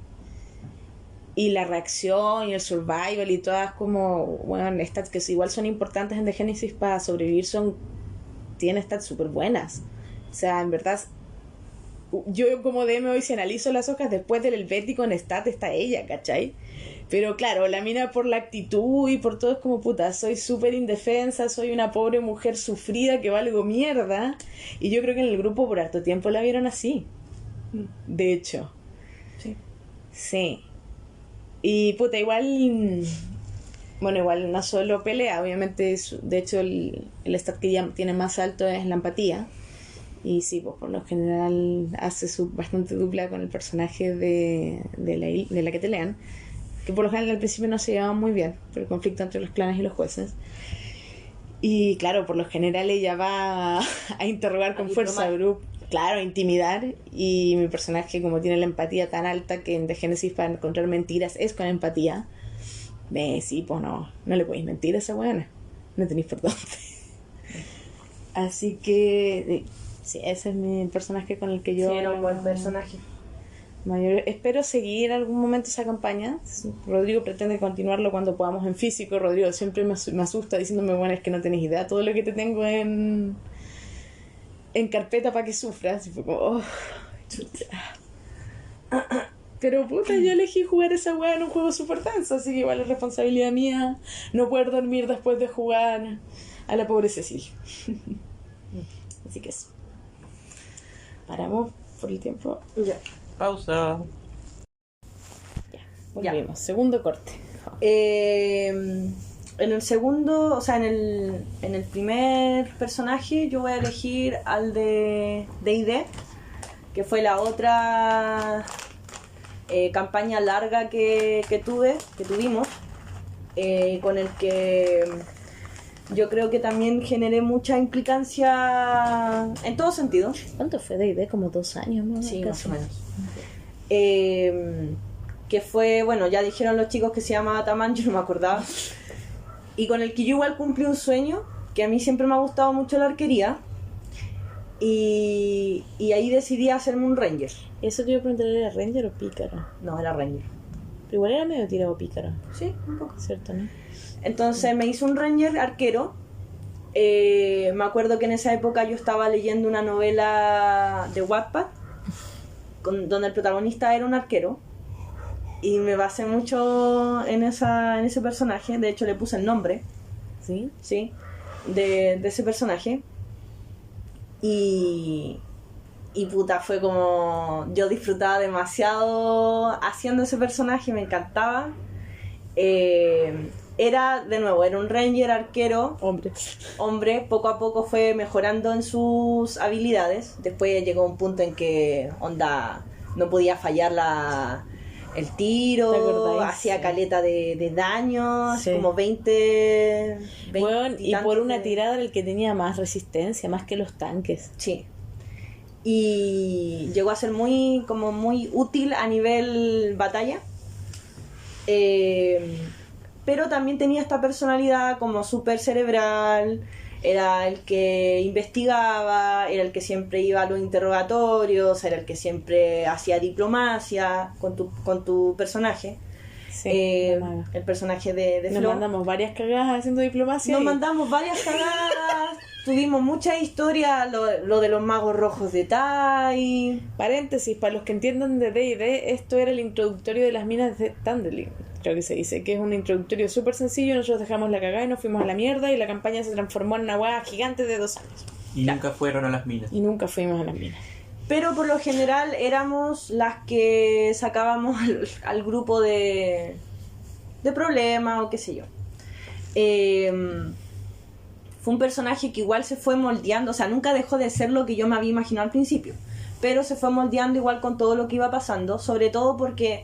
Speaker 2: y la reacción y el survival y todas como, bueno, stats que igual son importantes en The Genesis para sobrevivir, tiene stats súper buenas. O sea, en verdad, yo como DM hoy, si analizo las hojas después del helvético en stat, está ella, ¿cachai? Pero claro, la mina por la actitud y por todo es como, puta, soy súper indefensa, soy una pobre mujer sufrida que valgo mierda. Y yo creo que en el grupo por harto tiempo la vieron así. De hecho.
Speaker 3: Sí.
Speaker 2: Sí. Y puta, igual... Bueno, igual no solo pelea, obviamente, de hecho el stat que ya tiene más alto es la empatía. Y sí, pues por lo general hace bastante dupla con el personaje de la que te lean. Que por lo general al principio no se llevaban muy bien por el conflicto entre los clanes y los jueces. Y claro, por lo general ella va a interrogar con fuerza al grupo, claro, a intimidar. Y mi personaje, como tiene la empatía tan alta que en The Genesis para encontrar mentiras es con empatía, sí, pues no le podéis mentir a esa buena, no tenéis por dónde. Así que sí, ese es mi personaje con el que yo...
Speaker 3: Sí, era un buen personaje.
Speaker 2: Espero seguir algún momento esa campaña. Rodrigo pretende continuarlo cuando podamos en físico. Rodrigo siempre me asusta diciéndome, bueno, es que no tenés idea todo lo que te tengo en carpeta para que sufras. Y fue como, oh, chucha. Pero puta, yo elegí jugar esa weá en un juego súper denso, así que igual es responsabilidad mía no poder dormir después de jugar a la pobre Cecil. Así que eso. Paramos por el tiempo.
Speaker 3: Ya.
Speaker 1: Pausa.
Speaker 2: Ya, volvimos. Segundo corte.
Speaker 3: En el segundo, o sea, en el primer personaje yo voy a elegir al de D&D, que fue la otra campaña larga que tuvimos, con el que yo creo que también generé mucha implicancia en todo sentido.
Speaker 2: ¿Cuánto fue D&D? Como 2 años, ¿no?
Speaker 3: Sí,
Speaker 2: Casi.
Speaker 3: más o menos. Que fue, bueno, ya dijeron los chicos que se llamaba Taman, yo no me acordaba. Y con el que yo igual cumplí un sueño, que a mí siempre me ha gustado mucho la arquería. Y ahí decidí hacerme un ranger.
Speaker 2: ¿Eso te iba a preguntar, era ranger o pícaro?
Speaker 3: No, era ranger.
Speaker 2: Pero igual era medio tirado pícaro,
Speaker 3: Sí, un poco.
Speaker 2: ¿cierto, no?
Speaker 3: Entonces me hice un ranger arquero. Me acuerdo que en esa época yo estaba leyendo una novela de Wattpad, donde el protagonista era un arquero. Y me basé mucho en ese personaje. De hecho le puse el nombre,
Speaker 2: ¿Sí?
Speaker 3: ¿sí? de ese personaje. Y puta, fue como... Yo disfrutaba demasiado haciendo ese personaje, me encantaba. Era un ranger arquero, hombre. Poco a poco fue mejorando en sus habilidades. Después llegó un punto en que no podía fallar el tiro, hacía caleta de daño,
Speaker 2: sí.
Speaker 3: Como 20
Speaker 2: bueno, y por una
Speaker 3: de...
Speaker 2: tirada era el que tenía más resistencia, más que los tanques.
Speaker 3: Sí. Y llegó a ser muy útil a nivel batalla. Pero también tenía esta personalidad como súper cerebral. Era el que investigaba, era el que siempre iba a los interrogatorios, era el que siempre hacía diplomacia con tu personaje.
Speaker 2: Sí,
Speaker 3: el personaje de
Speaker 2: Nos
Speaker 3: Flo.
Speaker 2: mandamos varias cagadas haciendo diplomacia.
Speaker 3: Nos mandamos varias cagadas. Tuvimos mucha historia, lo de los magos rojos de Tai.
Speaker 2: Paréntesis, para los que entiendan de D&D, esto era el introductorio de las minas de Thunderling, creo que se dice, que es un introductorio súper sencillo. Nosotros dejamos la cagada y nos fuimos a la mierda, y la campaña se transformó en una hueá gigante de 2 años.
Speaker 1: Y nunca fueron a las minas.
Speaker 2: Y nunca fuimos a las minas.
Speaker 3: Pero por lo general éramos las que sacábamos al grupo de problemas o qué sé yo. Fue un personaje que igual se fue moldeando, o sea, nunca dejó de ser lo que yo me había imaginado al principio, pero se fue moldeando igual con todo lo que iba pasando, sobre todo porque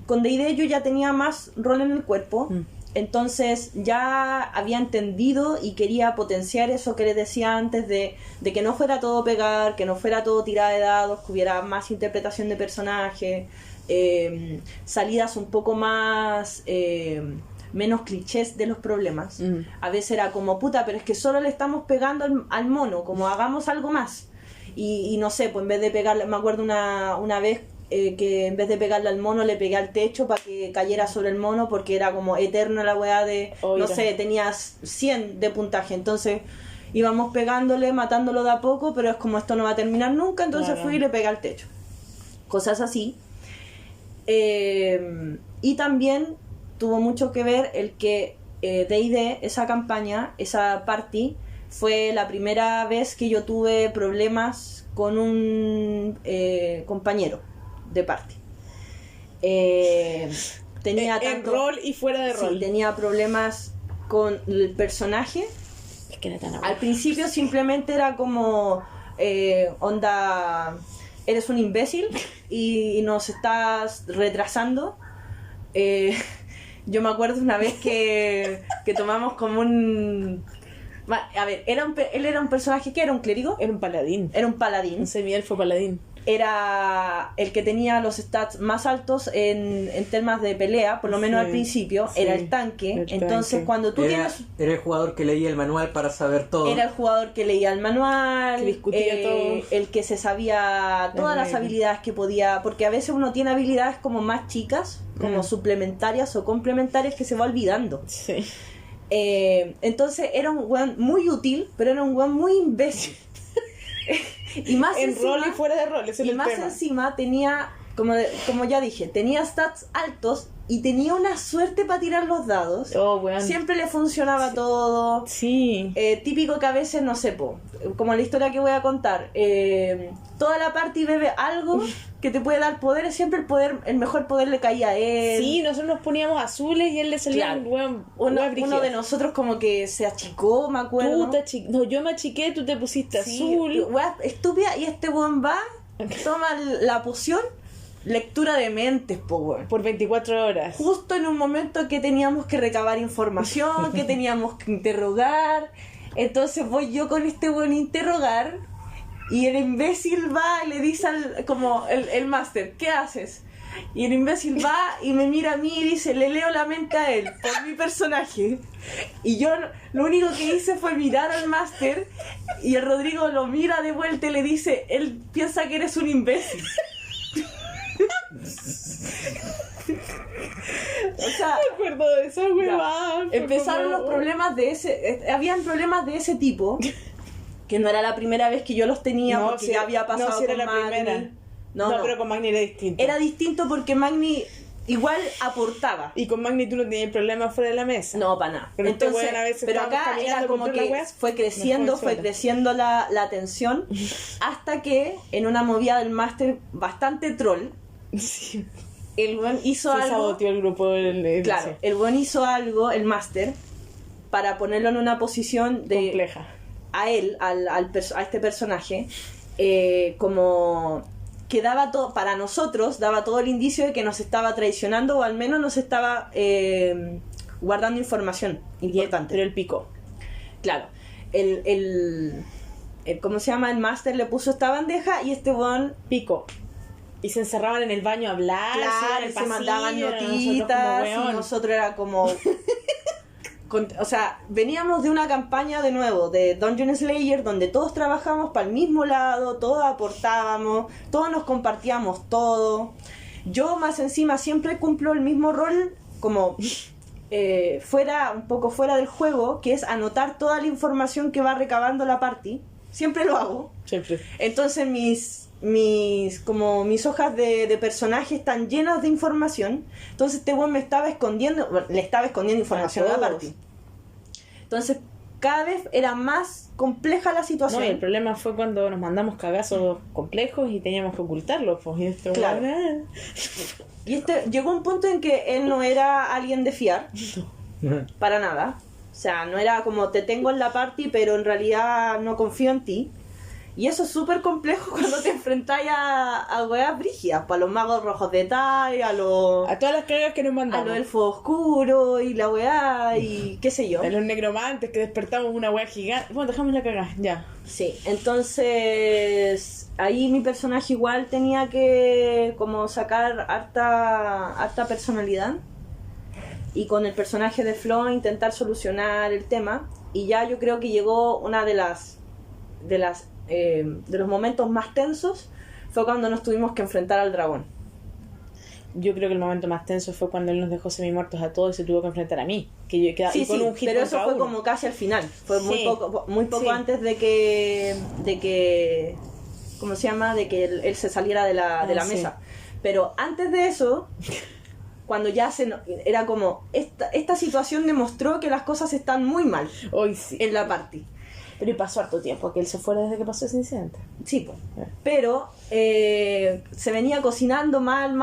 Speaker 3: con D&D yo ya tenía más rol en el cuerpo, Entonces ya había entendido y quería potenciar eso que les decía antes de que no fuera todo pegar, que no fuera todo tirada de dados, que hubiera más interpretación de personaje, salidas un poco más... menos clichés de los problemas. A veces era como, puta, pero es que solo le estamos pegando al mono, como hagamos algo más. Y no sé, pues en vez de pegarle, me acuerdo una vez que en vez de pegarle al mono le pegué al techo para que cayera sobre el mono, porque era como eterna la weá de, no sé, tenías 100 de puntaje, entonces íbamos pegándole, matándolo de a poco, pero es como esto no va a terminar nunca, entonces fui y le pegué al techo. Cosas así. Y también tuvo mucho que ver el que D&D, esa campaña, esa party, fue la primera vez que yo tuve problemas con un compañero de party. Tenía
Speaker 2: en rol y fuera de rol.
Speaker 3: Sí, tenía problemas con el personaje.
Speaker 2: Es que era tan
Speaker 3: Al principio simplemente era como onda, eres un imbécil y nos estás retrasando. Yo me acuerdo una vez que tomamos como un... A ver, él era un personaje que era un clérigo.
Speaker 2: Era un paladín.
Speaker 3: Era un paladín.
Speaker 2: Un semielfo paladín.
Speaker 3: Era el que tenía los stats más altos en temas de pelea, por lo menos al principio. Era el tanque. Entonces cuando tú tienes...
Speaker 1: Era el jugador que leía el manual para saber todo.
Speaker 3: Era el jugador que leía el manual,
Speaker 2: que discutía todo.
Speaker 3: el que se sabía todas las habilidades que podía, porque a veces uno tiene habilidades como más chicas, como suplementarias o complementarias, que se va olvidando.
Speaker 2: Sí.
Speaker 3: Entonces era un weón muy útil, pero era un weón muy imbécil. Y más
Speaker 2: en
Speaker 3: encima,
Speaker 2: rol y fuera de rol, ese es
Speaker 3: y
Speaker 2: el
Speaker 3: más
Speaker 2: tema.
Speaker 3: encima tenía, como ya dije, tenía stats altos y tenía una suerte para tirar los dados.
Speaker 2: Weón.
Speaker 3: Siempre le funcionaba todo.
Speaker 2: Sí.
Speaker 3: Típico que a veces, no sé, como la historia que voy a contar, toda la party bebe algo que te puede dar poderes, siempre el mejor poder le caía a él.
Speaker 2: Sí, nosotros nos poníamos azules y él le salía
Speaker 3: uno de nosotros como que se achicó, me acuerdo.
Speaker 2: No, yo me achiqué, tú te pusiste azul.
Speaker 3: Wea estúpida, y este weón va, toma la poción, lectura de mentes, weón.
Speaker 2: Por 24 horas.
Speaker 3: Justo en un momento que teníamos que recabar información, que teníamos que interrogar. Entonces voy yo con este weón a interrogar. Y el imbécil va y le dice como el máster, ¿qué haces? Y el imbécil va y me mira a mí y dice, le leo la mente a él por mi personaje. Y yo lo único que hice fue mirar al máster, y el Rodrigo lo mira de vuelta y le dice, él piensa que eres un imbécil. O sea,
Speaker 2: me acuerdo de esa huevada.
Speaker 3: Empezaron los problemas habían problemas de ese tipo, que no era la primera vez que yo los tenía, porque ya había pasado
Speaker 2: no, si era
Speaker 3: con
Speaker 2: la
Speaker 3: Magni.
Speaker 2: primera. No, pero con Magni era distinto.
Speaker 3: Era distinto porque Magni igual aportaba.
Speaker 2: Y con Magni tú no tenías problemas fuera de la mesa.
Speaker 3: No, para nada.
Speaker 2: Pero
Speaker 3: entonces, pero acá era como que fue creciendo la tensión, hasta que en una movida del máster bastante troll,
Speaker 2: sí,
Speaker 3: el buen hizo algo.
Speaker 2: Saboteó el grupo
Speaker 3: Claro, el buen hizo algo, el máster, para ponerlo en una posición de
Speaker 2: compleja.
Speaker 3: A él, a este personaje, como que daba todo, para nosotros, daba todo el indicio de que nos estaba traicionando, o al menos nos estaba guardando información importante.
Speaker 2: Pero el pico.
Speaker 3: Claro, ¿cómo se llama? El máster le puso esta bandeja y este weón
Speaker 2: pico. Y se encerraban en el baño a hablar,
Speaker 3: claro, y se mandaban notitas, y nosotros era como... O sea, veníamos de una campaña de nuevo de Dungeon Slayer, donde todos trabajamos para el mismo lado, todos aportábamos, todos nos compartíamos todo. Yo más encima siempre cumplo el mismo rol como un poco fuera del juego, que es anotar toda la información que va recabando la party. Siempre lo hago.
Speaker 2: Siempre.
Speaker 3: Entonces mis hojas de personaje están llenas de información. Entonces este weón le estaba escondiendo información a la party. Entonces cada vez era más compleja la situación.
Speaker 2: No, el problema fue cuando nos mandamos cagazos complejos y teníamos que ocultarlos, pues, y esto,
Speaker 3: claro. Y llegó un punto en que él no era alguien de fiar. Para nada. O sea, no era como te tengo en la party, pero en realidad no confío en ti. Y eso es súper complejo cuando te enfrentáis a weas brígidas, para los magos rojos de Tai,
Speaker 2: A todas las cargas que nos
Speaker 3: a
Speaker 2: mandamos.
Speaker 3: los elfos oscuros y la weá y qué sé yo.
Speaker 2: A los negromantes que despertamos una wea gigante. Bueno, dejamos la cagada, ya.
Speaker 3: Sí, entonces ahí mi personaje igual tenía que como sacar harta personalidad. Y con el personaje de Flo intentar solucionar el tema. Y ya yo creo que llegó una de los momentos más tensos, fue cuando nos tuvimos que enfrentar al dragón.
Speaker 2: Yo creo que el momento más tenso fue cuando él nos dejó semi-muertos a todos y se tuvo que enfrentar a mí. Que yo quedaba
Speaker 3: Sí,
Speaker 2: y con
Speaker 3: sí,
Speaker 2: un hit
Speaker 3: pero eso
Speaker 2: contra
Speaker 3: fue
Speaker 2: uno.
Speaker 3: como casi al final. Fue muy
Speaker 2: Sí.
Speaker 3: poco
Speaker 2: Sí.
Speaker 3: antes de que ¿cómo se llama? De que él se saliera de la
Speaker 2: sí.
Speaker 3: mesa. Pero antes de eso, cuando ya era como esta situación demostró que las cosas están muy mal
Speaker 2: Hoy sí.
Speaker 3: en la party.
Speaker 2: Pero y pasó harto tiempo que él se fuera desde que pasó ese incidente.
Speaker 3: Sí, pues. Pero se venía cocinando mal.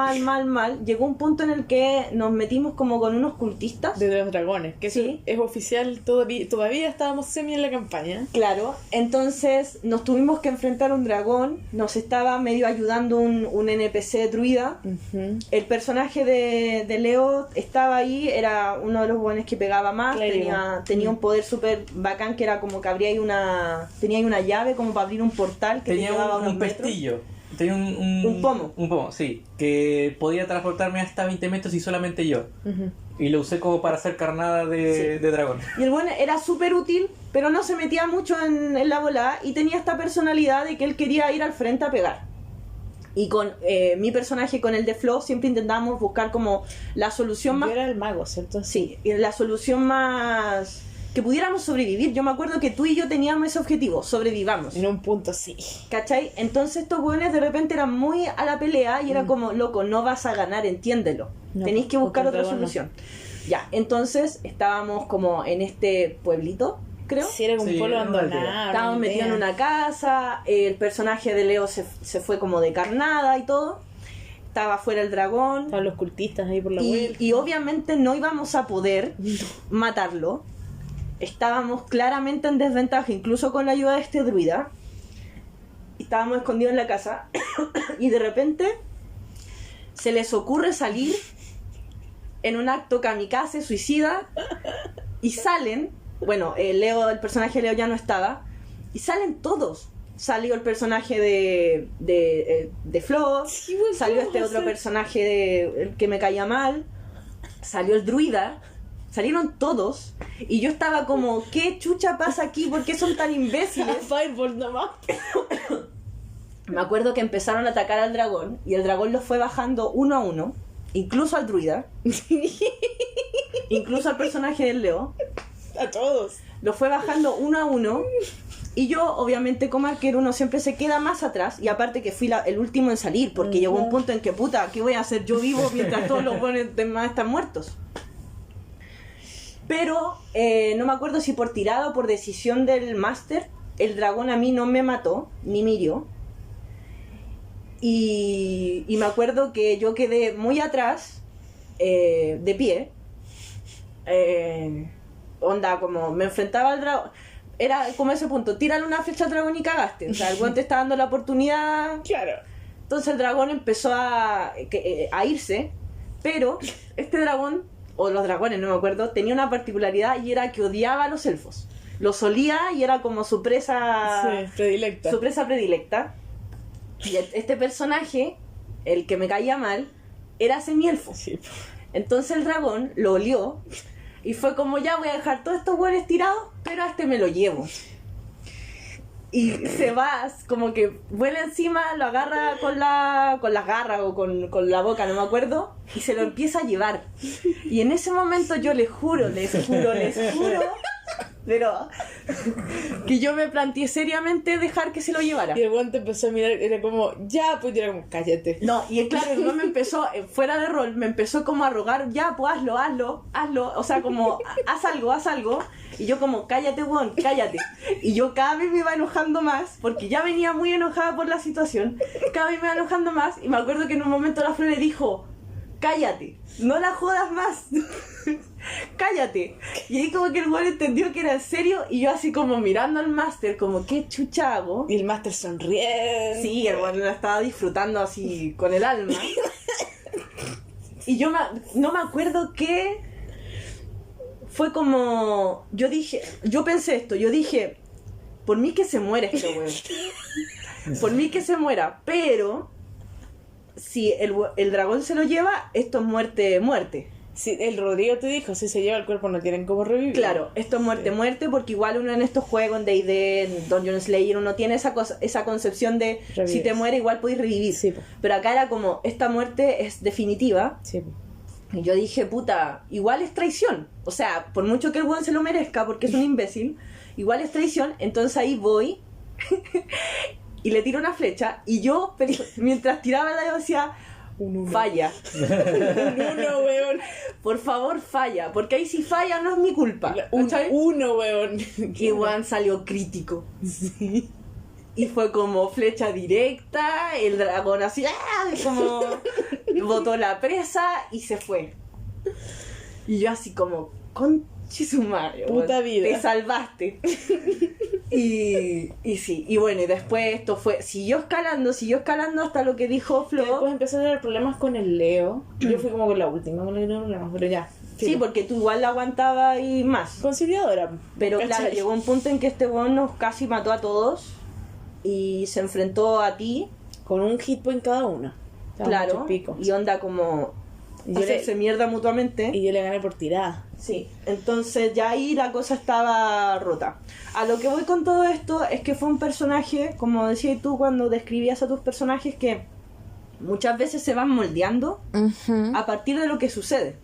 Speaker 3: Llegó un punto en el que nos metimos como con unos cultistas.
Speaker 2: De los dragones, que
Speaker 3: Sí.
Speaker 2: eso es oficial, todavía estábamos semi en la campaña.
Speaker 3: Claro, entonces nos tuvimos que enfrentar a un dragón, nos estaba medio ayudando un NPC druida.
Speaker 2: Ujú.
Speaker 3: El personaje de Leo estaba ahí, era uno de los buenos que pegaba más,
Speaker 2: Clérigo.
Speaker 3: tenía un poder súper bacán que era como que tenía ahí una llave como para abrir un portal que te
Speaker 1: Tenía
Speaker 3: llevaba
Speaker 1: un
Speaker 3: unos metros.
Speaker 1: pestillo. Tenía
Speaker 3: Un pomo.
Speaker 1: Un pomo, sí. Que podía transportarme hasta 20 metros y solamente yo.
Speaker 2: Ujú.
Speaker 1: Y lo usé como para hacer carnada de dragón.
Speaker 3: Y el bueno era súper útil, pero no se metía mucho en la volada y tenía esta personalidad de que él quería ir al frente a pegar. Y con mi personaje, con el de Flo, siempre intentábamos buscar como la solución más...
Speaker 2: Yo era el mago, ¿cierto?
Speaker 3: Sí, y la solución más... que pudiéramos sobrevivir. Yo me acuerdo que tú y yo teníamos ese objetivo, sobrevivamos.
Speaker 2: En un punto sí.
Speaker 3: ¿Cachai? Entonces estos hueones de repente eran muy a la pelea y era como, loco, no vas a ganar, entiéndelo.
Speaker 2: No,
Speaker 3: Tenéis que buscar
Speaker 2: porque
Speaker 3: otra
Speaker 2: el dragón no.
Speaker 3: solución. Ya, entonces estábamos como en este pueblito, creo.
Speaker 2: Sí, era como
Speaker 1: Sí,
Speaker 2: un pueblo
Speaker 1: era una aldea.
Speaker 2: abandonado.
Speaker 3: Estábamos
Speaker 2: una
Speaker 3: metidos en
Speaker 2: aldea.
Speaker 3: una casa, el personaje de Leo se fue como de carnada y todo. Estaba fuera el dragón.
Speaker 2: Estaban los cultistas ahí por la vuelta.
Speaker 3: Y obviamente no íbamos a poder matarlo. Estábamos claramente en desventaja, incluso con la ayuda de este druida. Estábamos escondidos en la casa y de repente se les ocurre salir en un acto kamikaze, suicida, y salen, bueno, Leo, el personaje de Leo ya no estaba, y salen todos. Salió el personaje de Flo,
Speaker 2: Sí, bueno,
Speaker 3: salió
Speaker 2: ¿qué
Speaker 3: este
Speaker 2: vamos a
Speaker 3: otro
Speaker 2: hacer?
Speaker 3: personaje el que me caía mal, salió el druida, salieron todos, y yo estaba como, ¿qué chucha pasa aquí? ¿Por qué son tan imbéciles?
Speaker 2: Fireball nomás.
Speaker 3: Me acuerdo que empezaron a atacar al dragón, y el dragón los fue bajando uno a uno, incluso al druida, incluso al personaje del Leo,
Speaker 2: A todos.
Speaker 3: los fue bajando uno a uno. Y yo, obviamente, como arquero, uno siempre se queda más atrás. Y aparte que fui el último en salir, porque llegó un punto en que, puta, ¿qué voy a hacer yo vivo mientras todos los buenos demás están muertos? Pero no me acuerdo si por tirada o por decisión del máster, el dragón a mí no me mató, ni me hirió. Y me acuerdo que yo quedé muy atrás, de pie. Onda, como me enfrentaba al dragón. Era como ese punto, tírale una flecha al dragón y cagaste. O sea, el guante está dando la oportunidad.
Speaker 2: Claro.
Speaker 3: Entonces el dragón empezó a irse. Pero este dragón, o los dragones, no me acuerdo, tenía una particularidad y era que odiaba a los elfos. Los olía y era como su presa.
Speaker 2: Sí, predilecta.
Speaker 3: Su presa predilecta. Y este personaje, el que me caía mal, era semielfo.
Speaker 2: Sí.
Speaker 3: Entonces el dragón lo olió y fue como, ya voy a dejar todos estos hueones tirados, pero a este me lo llevo. Y se va, como que vuela encima, lo agarra con las garras o con la boca, no me acuerdo, y se lo empieza a llevar. Y en ese momento yo les juro, pero que yo me planteé seriamente dejar que se lo llevara.
Speaker 2: Y el guante empezó a mirar, era como, ya, pues, y era como, cállate.
Speaker 3: No, y claro, el weón me empezó, fuera de rol, me empezó como a rogar, ya, pues hazlo, o sea, como, haz algo, y yo como, cállate, weón, cállate. Y yo cada vez me iba enojando más, porque ya venía muy enojada por la situación, cada vez me iba enojando más, y me acuerdo que en un momento la Flor le dijo, cállate, no la jodas más. cállate. Y ahí como que el weón entendió que era en serio y yo así como mirando al máster, como, ¿qué chucha hago?
Speaker 2: Y el máster sonriendo.
Speaker 3: Sí, el weón la estaba disfrutando así con el alma. Y yo no me acuerdo qué... Fue como... Yo pensé esto, yo dije, por mí que se muera este weón. Por mí que se muera, pero... Si el dragón se lo lleva, esto es muerte.
Speaker 2: Sí, el Rodrigo te dijo, si se lleva el cuerpo no tienen cómo revivir.
Speaker 3: Claro, esto es muerte, porque igual uno en estos juegos, en D&D, en Dungeon Slayer, uno tiene esa concepción de
Speaker 2: Revives.
Speaker 3: Si te muere igual podés revivir.
Speaker 2: Sí, po.
Speaker 3: Pero acá era como, esta muerte es definitiva.
Speaker 2: Sí.
Speaker 3: Y yo dije, puta, igual es traición. O sea, por mucho que el weón se lo merezca, porque es un imbécil, igual es traición. Entonces ahí voy y le tiro una flecha. Y yo, mientras tiraba la yo decía, falla.
Speaker 2: Un uno, weón.
Speaker 3: Por favor, falla. Porque ahí si falla no es mi culpa.
Speaker 2: Un
Speaker 3: ¿Cachai?
Speaker 2: uno, weón.
Speaker 3: Y weón salió crítico.
Speaker 2: Sí.
Speaker 3: Y fue como flecha directa, el dragón así, como botó la presa y se fue. Y yo así como, conche su madre,
Speaker 2: Puta vida.
Speaker 3: te salvaste. y sí, y bueno, y después esto siguió escalando hasta lo que dijo
Speaker 2: Que después
Speaker 3: Flo.
Speaker 2: empezó a tener problemas con el Leo. Yo fui como con la última con el problemas, pero ya.
Speaker 3: Sí, porque tú igual la aguantaba y más.
Speaker 2: Conciliadora.
Speaker 3: Pero
Speaker 2: ¿cachai?
Speaker 3: claro, llegó un punto en que este weón nos casi mató a todos y se enfrentó a ti.
Speaker 2: Con un hit point cada uno. Estaban
Speaker 3: Claro,
Speaker 2: muchos picos.
Speaker 3: y onda como
Speaker 2: Y yo
Speaker 3: hacerse mierda mutuamente.
Speaker 2: Y yo le gané por tirada.
Speaker 3: Sí, entonces ya ahí la cosa estaba rota. A lo que voy con todo esto es que fue un personaje, como decías tú cuando describías a tus personajes, que muchas veces se van moldeando a partir de lo que sucede.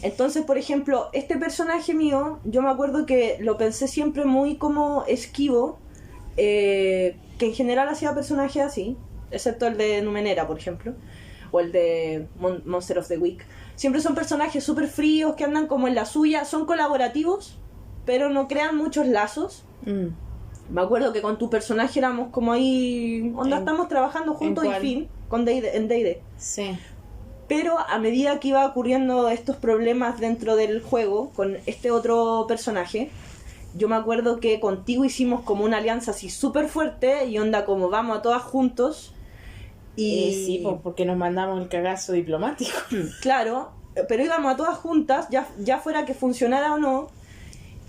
Speaker 3: Entonces, por ejemplo, este personaje mío, yo me acuerdo que lo pensé siempre muy como esquivo, que en general hacía personajes así, excepto el de Numenera, por ejemplo, o el de Monster of the Week. Siempre son personajes súper fríos que andan como en la suya, son colaborativos, pero no crean muchos lazos. Me acuerdo que con tu personaje éramos como ahí, estamos trabajando juntos y
Speaker 2: cuál?
Speaker 3: fin, en D&D.
Speaker 2: Sí.
Speaker 3: Pero a medida que iba ocurriendo estos problemas dentro del juego con este otro personaje, yo me acuerdo que contigo hicimos como una alianza así súper fuerte y onda como vamos a todas juntos. Y
Speaker 2: Sí, porque nos mandamos el cagazo diplomático.
Speaker 3: claro, pero íbamos a todas juntas, ya fuera que funcionara o no.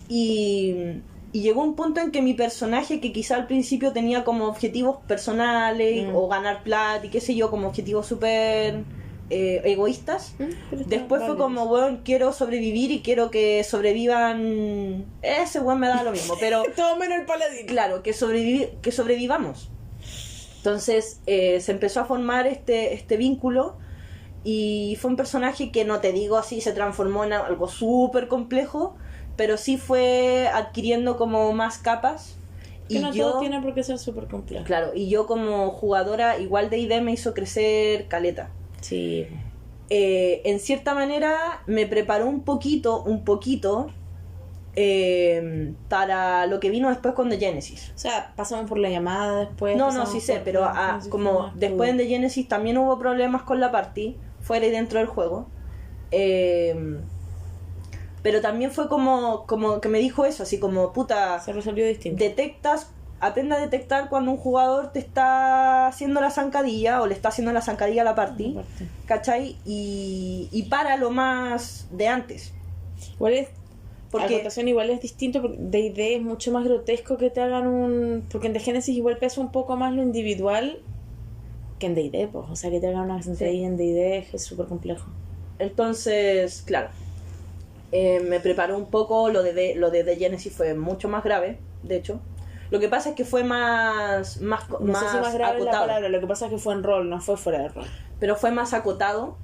Speaker 3: Y llegó un punto en que mi personaje, que quizá al principio tenía como objetivos personales o ganar plata y qué sé yo, como objetivos súper egoístas, después fue como, bueno, quiero sobrevivir y quiero que sobrevivan. Ese weón me da lo mismo, pero
Speaker 2: Todo menos el paladín.
Speaker 3: claro, que sobrevivamos. Entonces se empezó a formar este vínculo y fue un personaje que no te digo así se transformó en algo súper complejo, pero sí fue adquiriendo como más capas.
Speaker 2: Que no todo tiene por qué ser súper complejo.
Speaker 3: Claro, y yo como jugadora igual de ID me hizo crecer caleta.
Speaker 2: Sí.
Speaker 3: En cierta manera me preparó un poquito para lo que vino después con The Genesis.
Speaker 2: O sea, pasamos por la llamada después.
Speaker 3: No,
Speaker 2: pasamos
Speaker 3: sí sé,
Speaker 2: por
Speaker 3: pero
Speaker 2: la-
Speaker 3: como después en The Genesis también hubo problemas con la party, fuera y dentro del juego. Pero también fue como que me dijo eso, así como, puta,
Speaker 2: Se resolvió distinto.
Speaker 3: aprende a detectar cuando un jugador te está haciendo la zancadilla o le está haciendo la zancadilla a la party,
Speaker 2: Aparte.
Speaker 3: ¿cachai? Y para lo más de antes.
Speaker 2: Igual es.
Speaker 3: Porque-
Speaker 2: Acotación igual es distinto porque D&D es mucho más grotesco que te hagan un. Porque en The Genesis igual pesa un poco más lo individual que en D&D, pues. O sea, que te hagan una zancadilla en D&D es súper complejo.
Speaker 3: Entonces, claro, me preparó un poco, lo de The Genesis fue mucho más grave, de hecho. Lo que pasa es que fue más
Speaker 2: No sé si más grave es la
Speaker 3: acotado,
Speaker 2: palabra, lo que pasa es que fue en rol, no fue fuera de rol.
Speaker 3: pero fue más acotado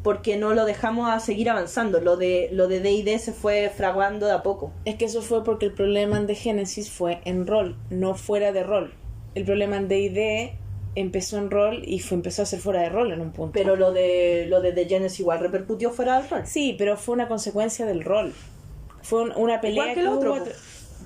Speaker 3: porque no lo dejamos a seguir avanzando. Lo de D&D se fue fraguando de a poco.
Speaker 2: Es que eso fue porque el problema en The Genesis fue en rol, no fuera de rol. El problema en D&D empezó en rol y empezó a ser fuera de rol en un punto.
Speaker 3: Pero lo de The Genesis igual repercutió fuera del rol.
Speaker 2: Sí, pero fue una consecuencia del rol. Fue una pelea
Speaker 3: Igual que el otro,
Speaker 2: hubo
Speaker 3: po.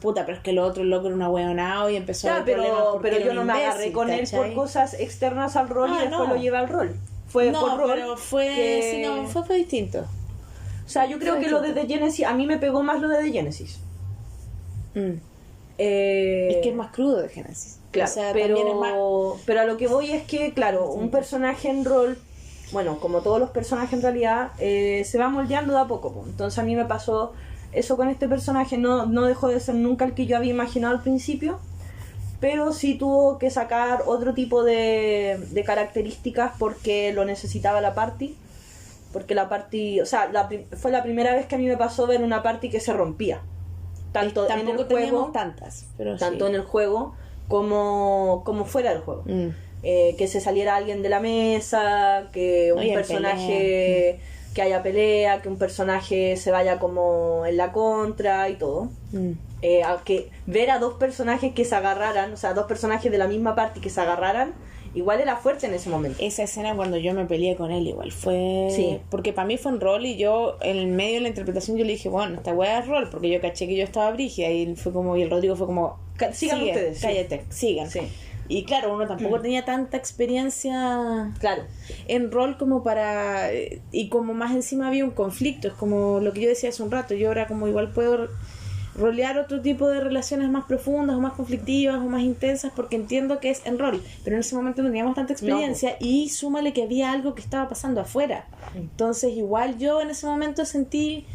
Speaker 2: Puta, pero es que el otro loco era una hueonao y empezó a
Speaker 3: Ya,
Speaker 2: haber problemas porque
Speaker 3: pero
Speaker 2: era
Speaker 3: yo
Speaker 2: un
Speaker 3: no me
Speaker 2: imbécil,
Speaker 3: agarré con él
Speaker 2: ¿cachai?
Speaker 3: por cosas externas al rol y después
Speaker 2: no.
Speaker 3: lo llevé al rol. fue
Speaker 2: No,
Speaker 3: por rol.
Speaker 2: pero fue...
Speaker 3: que-
Speaker 2: Sí, no, fue distinto.
Speaker 3: O sea, yo creo
Speaker 2: fue
Speaker 3: que lo de
Speaker 2: distinto.
Speaker 3: The Genesis, a mí me pegó más lo de The Genesis.
Speaker 2: Mm.
Speaker 3: Eh,
Speaker 2: Es que es más crudo de Genesis.
Speaker 3: Claro,
Speaker 2: O sea, también es más...
Speaker 3: pero a lo que voy es que, claro, un personaje en rol, bueno, como todos los personajes en realidad, se va moldeando de a poco. Po. Entonces a mí me pasó eso con este personaje, no dejó de ser nunca el que yo había imaginado al principio, pero sí tuvo que sacar otro tipo de características porque lo necesitaba la party. Porque la party, o sea, fue la primera vez que a mí me pasó ver una party que se rompía. Tanto en el
Speaker 2: Tampoco
Speaker 3: juego,
Speaker 2: teníamos tantas, pero
Speaker 3: tanto
Speaker 2: sí.
Speaker 3: en el juego como fuera del juego.
Speaker 2: Mm.
Speaker 3: Que se saliera alguien de la mesa, que un
Speaker 2: Oye,
Speaker 3: personaje, que haya pelea, que un personaje se vaya como en la contra y todo.
Speaker 2: Mm.
Speaker 3: Que ver a dos personajes que se agarraran, o sea, dos personajes de la misma party que se agarraran, igual era fuerte en ese momento.
Speaker 2: Esa escena cuando yo me peleé con él igual fue...
Speaker 3: Sí.
Speaker 2: Porque para mí fue un rol y yo en el medio de la interpretación yo le dije, bueno, esta weá es rol, porque yo caché que yo estaba brígida y él fue como, y el Rodrigo fue como,
Speaker 3: Sigan
Speaker 2: "Sigue,
Speaker 3: ustedes, sí".
Speaker 2: cállate, sigan.
Speaker 3: Sí,
Speaker 2: Y claro, uno tampoco tenía tanta experiencia
Speaker 3: claro.
Speaker 2: en rol como para... Y como más encima había un conflicto, es como lo que yo decía hace un rato, yo ahora como igual puedo rolear otro tipo de relaciones más profundas o más conflictivas o más intensas porque entiendo que es en rol, pero en ese momento no teníamos tanta experiencia y súmale que había algo que estaba pasando afuera. Entonces igual yo en ese momento sentí,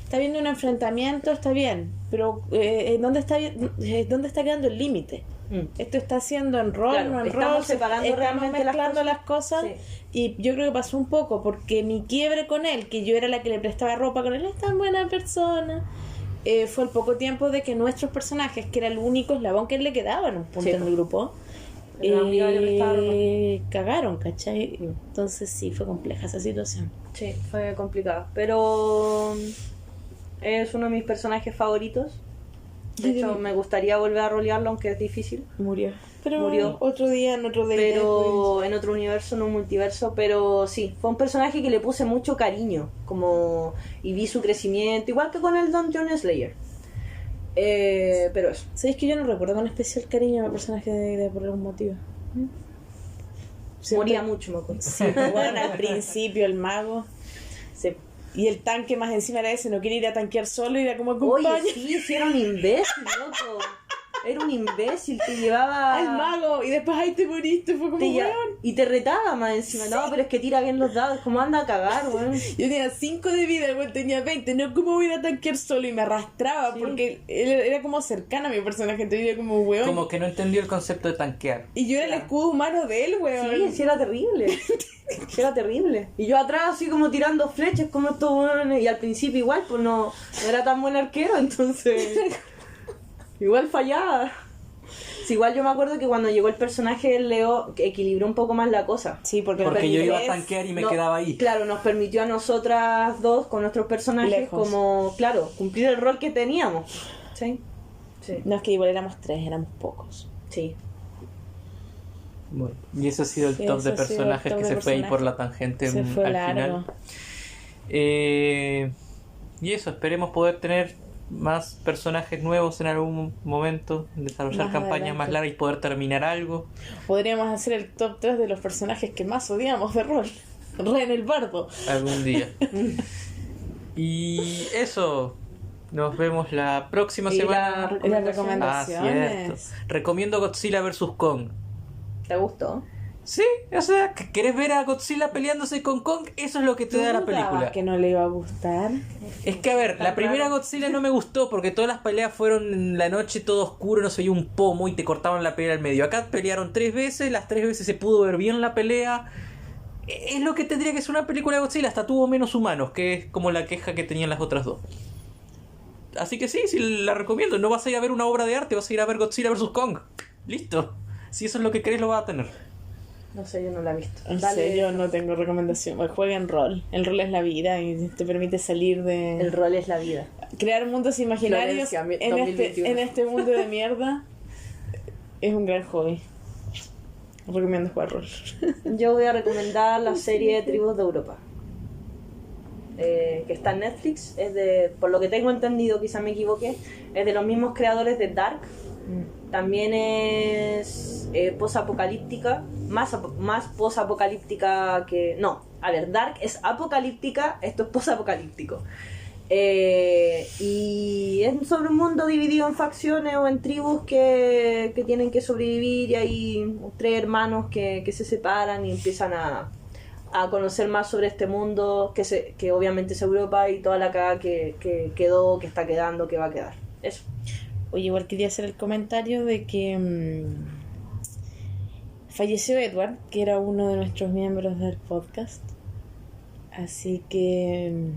Speaker 2: está viendo un enfrentamiento, está bien, pero ¿dónde está quedando el límite? Esto está haciendo en rol,
Speaker 3: Claro,
Speaker 2: no en
Speaker 3: estamos
Speaker 2: rol,
Speaker 3: separando
Speaker 2: estamos
Speaker 3: realmente las
Speaker 2: mezclando
Speaker 3: cosas.
Speaker 2: las cosas
Speaker 3: Sí.
Speaker 2: y yo creo que pasó un poco porque mi quiebre con él, que yo era la que le prestaba ropa con él, es tan buena persona, fue el poco tiempo de que nuestros personajes, que era el único eslabón que le quedaba en un punto
Speaker 3: Sí,
Speaker 2: en el grupo,
Speaker 3: La amiga le prestaba ropa.
Speaker 2: cagaron, ¿cachai? Entonces sí, fue compleja esa situación.
Speaker 3: Sí, fue complicado. Pero es uno de mis personajes favoritos. De hecho, me gustaría volver a rolearlo, aunque es difícil.
Speaker 2: Murió. Pero
Speaker 3: Murió.
Speaker 2: otro día en otro día.
Speaker 3: Pero en otro universo, no un multiverso. Pero sí, fue un personaje que le puse mucho cariño. Y vi su crecimiento, igual que con el Dungeon Slayer. Pero eso.
Speaker 2: ¿Sabéis que yo no recuerdo con especial cariño al personaje de por algún motivo? Siento-
Speaker 3: Moría mucho, me acuerdo.
Speaker 2: Sí, bueno, al principio el mago.
Speaker 3: Sí.
Speaker 2: Y el tanque más encima era ese, no quiere ir a tanquear solo, ir a como
Speaker 3: Oye,
Speaker 2: acompaña
Speaker 3: sí, era un imbécil, loco. Era un imbécil, te llevaba...
Speaker 2: al mago y después ahí te moriste, fue como
Speaker 3: te lle-
Speaker 2: weón.
Speaker 3: y te retaba más encima. No, pero es que tira bien los dados. Como anda a cagar, weón.
Speaker 2: Yo tenía 5 de vida, el weón tenía 20, no como voy a ir a tanquear solo y me arrastraba
Speaker 3: Sí.
Speaker 2: porque él era como cercano a mi personaje, entonces era como weón.
Speaker 1: Como que no entendió el concepto de tanquear.
Speaker 2: Y yo era el
Speaker 3: Claro.
Speaker 2: escudo humano de él, weón.
Speaker 3: Sí, sí, era terrible. Sí, era terrible. Y yo atrás así como tirando flechas como estos weones. Y al principio igual, pues no era tan buen arquero, entonces... igual fallaba. Sí, igual yo me acuerdo que cuando llegó el personaje del Leo, que equilibró un poco más la cosa.
Speaker 2: Sí, porque
Speaker 1: Porque yo iba a
Speaker 2: es-
Speaker 1: tanquear y me
Speaker 3: No,
Speaker 1: quedaba ahí.
Speaker 3: Claro, nos permitió a nosotras dos, con nuestros personajes,
Speaker 2: Lejos.
Speaker 3: como, claro, cumplir el rol que teníamos. ¿Sí? Sí.
Speaker 2: No, es que igual éramos 3, éramos pocos.
Speaker 3: Sí.
Speaker 1: Bueno, y ese ha sido el
Speaker 2: Sí,
Speaker 1: top
Speaker 2: ese
Speaker 1: de
Speaker 2: ha sido el
Speaker 1: personajes
Speaker 2: top
Speaker 1: que
Speaker 2: de
Speaker 1: se fue ahí por
Speaker 2: personajes.
Speaker 1: la tangente
Speaker 2: Se fue
Speaker 1: al
Speaker 2: largo.
Speaker 1: final. Y eso, esperemos poder tener más personajes nuevos en algún momento, desarrollar
Speaker 2: Más
Speaker 1: campañas
Speaker 2: adelante.
Speaker 1: más largas y poder terminar algo.
Speaker 2: Podríamos hacer el top 3 de los personajes que más odiamos de rol. Ren el bardo.
Speaker 1: Algún día. Y eso, nos vemos la próxima
Speaker 3: Y
Speaker 1: semana.
Speaker 3: la
Speaker 2: Las
Speaker 3: recomendación.
Speaker 1: Ah,
Speaker 2: recomendaciones.
Speaker 1: cierto. Recomiendo Godzilla vs. Kong.
Speaker 3: ¿Te gustó?
Speaker 1: Sí, o sea, que querés ver a Godzilla peleándose con Kong, eso es lo que te da la película.
Speaker 2: Que no le iba a gustar.
Speaker 1: Es que a ver, la
Speaker 3: Tan
Speaker 1: primera
Speaker 3: raro.
Speaker 1: Godzilla no me gustó porque todas las peleas fueron en la noche, todo oscuro, no se veía un pomo y te cortaban la pelea al medio. Acá pelearon 3 veces, las 3 veces se pudo ver bien la pelea. Es lo que tendría que ser una película de Godzilla, hasta tuvo menos humanos, que es como la queja que tenían las otras dos. Así que sí, la recomiendo. No vas a ir a ver una obra de arte, vas a ir a ver Godzilla vs. Kong. Listo. Si eso es lo que querés, lo vas a tener.
Speaker 3: No sé, yo no la he visto.
Speaker 2: No sé, yo no tengo recomendación. Pues jueguen rol. El rol es la vida y te permite salir de...
Speaker 3: El rol es la vida.
Speaker 2: Crear mundos imaginarios
Speaker 3: Florencia,
Speaker 2: en
Speaker 3: 2021.
Speaker 2: este mundo de mierda. Es un gran hobby. Recomiendo jugar rol.
Speaker 3: Yo voy a recomendar la serie Tribus de Europa. Que está en Netflix. Es de, por lo que tengo entendido, quizás me equivoqué, es de los mismos creadores de Dark. También es posapocalíptica, más posapocalíptica que... No, a ver, Dark es apocalíptica, esto es posapocalíptico. Y es sobre un mundo dividido en facciones o en tribus que tienen que sobrevivir, y hay 3 hermanos que se separan y empiezan a conocer más sobre este mundo que obviamente es Europa, y toda la caga que quedó, que está quedando, que va a quedar. Eso.
Speaker 2: Oye, igual quería hacer el comentario de que falleció Edward, que era uno de nuestros miembros del podcast. Así que...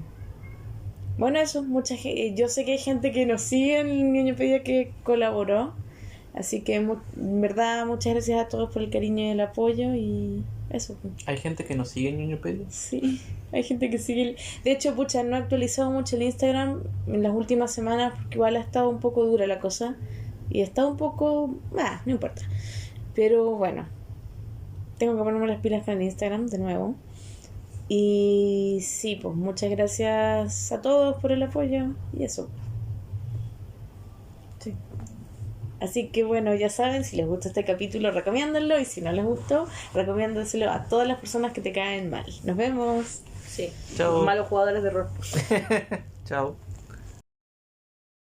Speaker 2: bueno, eso, yo sé que hay gente que nos sigue en Ñoñopedia que colaboró. Así que, en verdad, muchas gracias a todos por el cariño y el apoyo, y eso.
Speaker 1: ¿Hay gente que nos sigue en Ñoñopedia?
Speaker 2: Sí, hay gente que sigue. De hecho, pucha, no he actualizado mucho el Instagram en las últimas semanas porque igual ha estado un poco dura la cosa. Y ha estado un poco... no importa. Pero bueno, tengo que ponerme las pilas con el Instagram de nuevo. Y sí, pues muchas gracias a todos por el apoyo y eso. Sí. Así que bueno, ya saben, si les gusta este capítulo, recomiéndenlo, y si no les gustó, recomiéndenselo a todas las personas que te caen mal. Nos vemos.
Speaker 3: Sí.
Speaker 1: Chao.
Speaker 3: Malos jugadores de rol.
Speaker 1: Chao.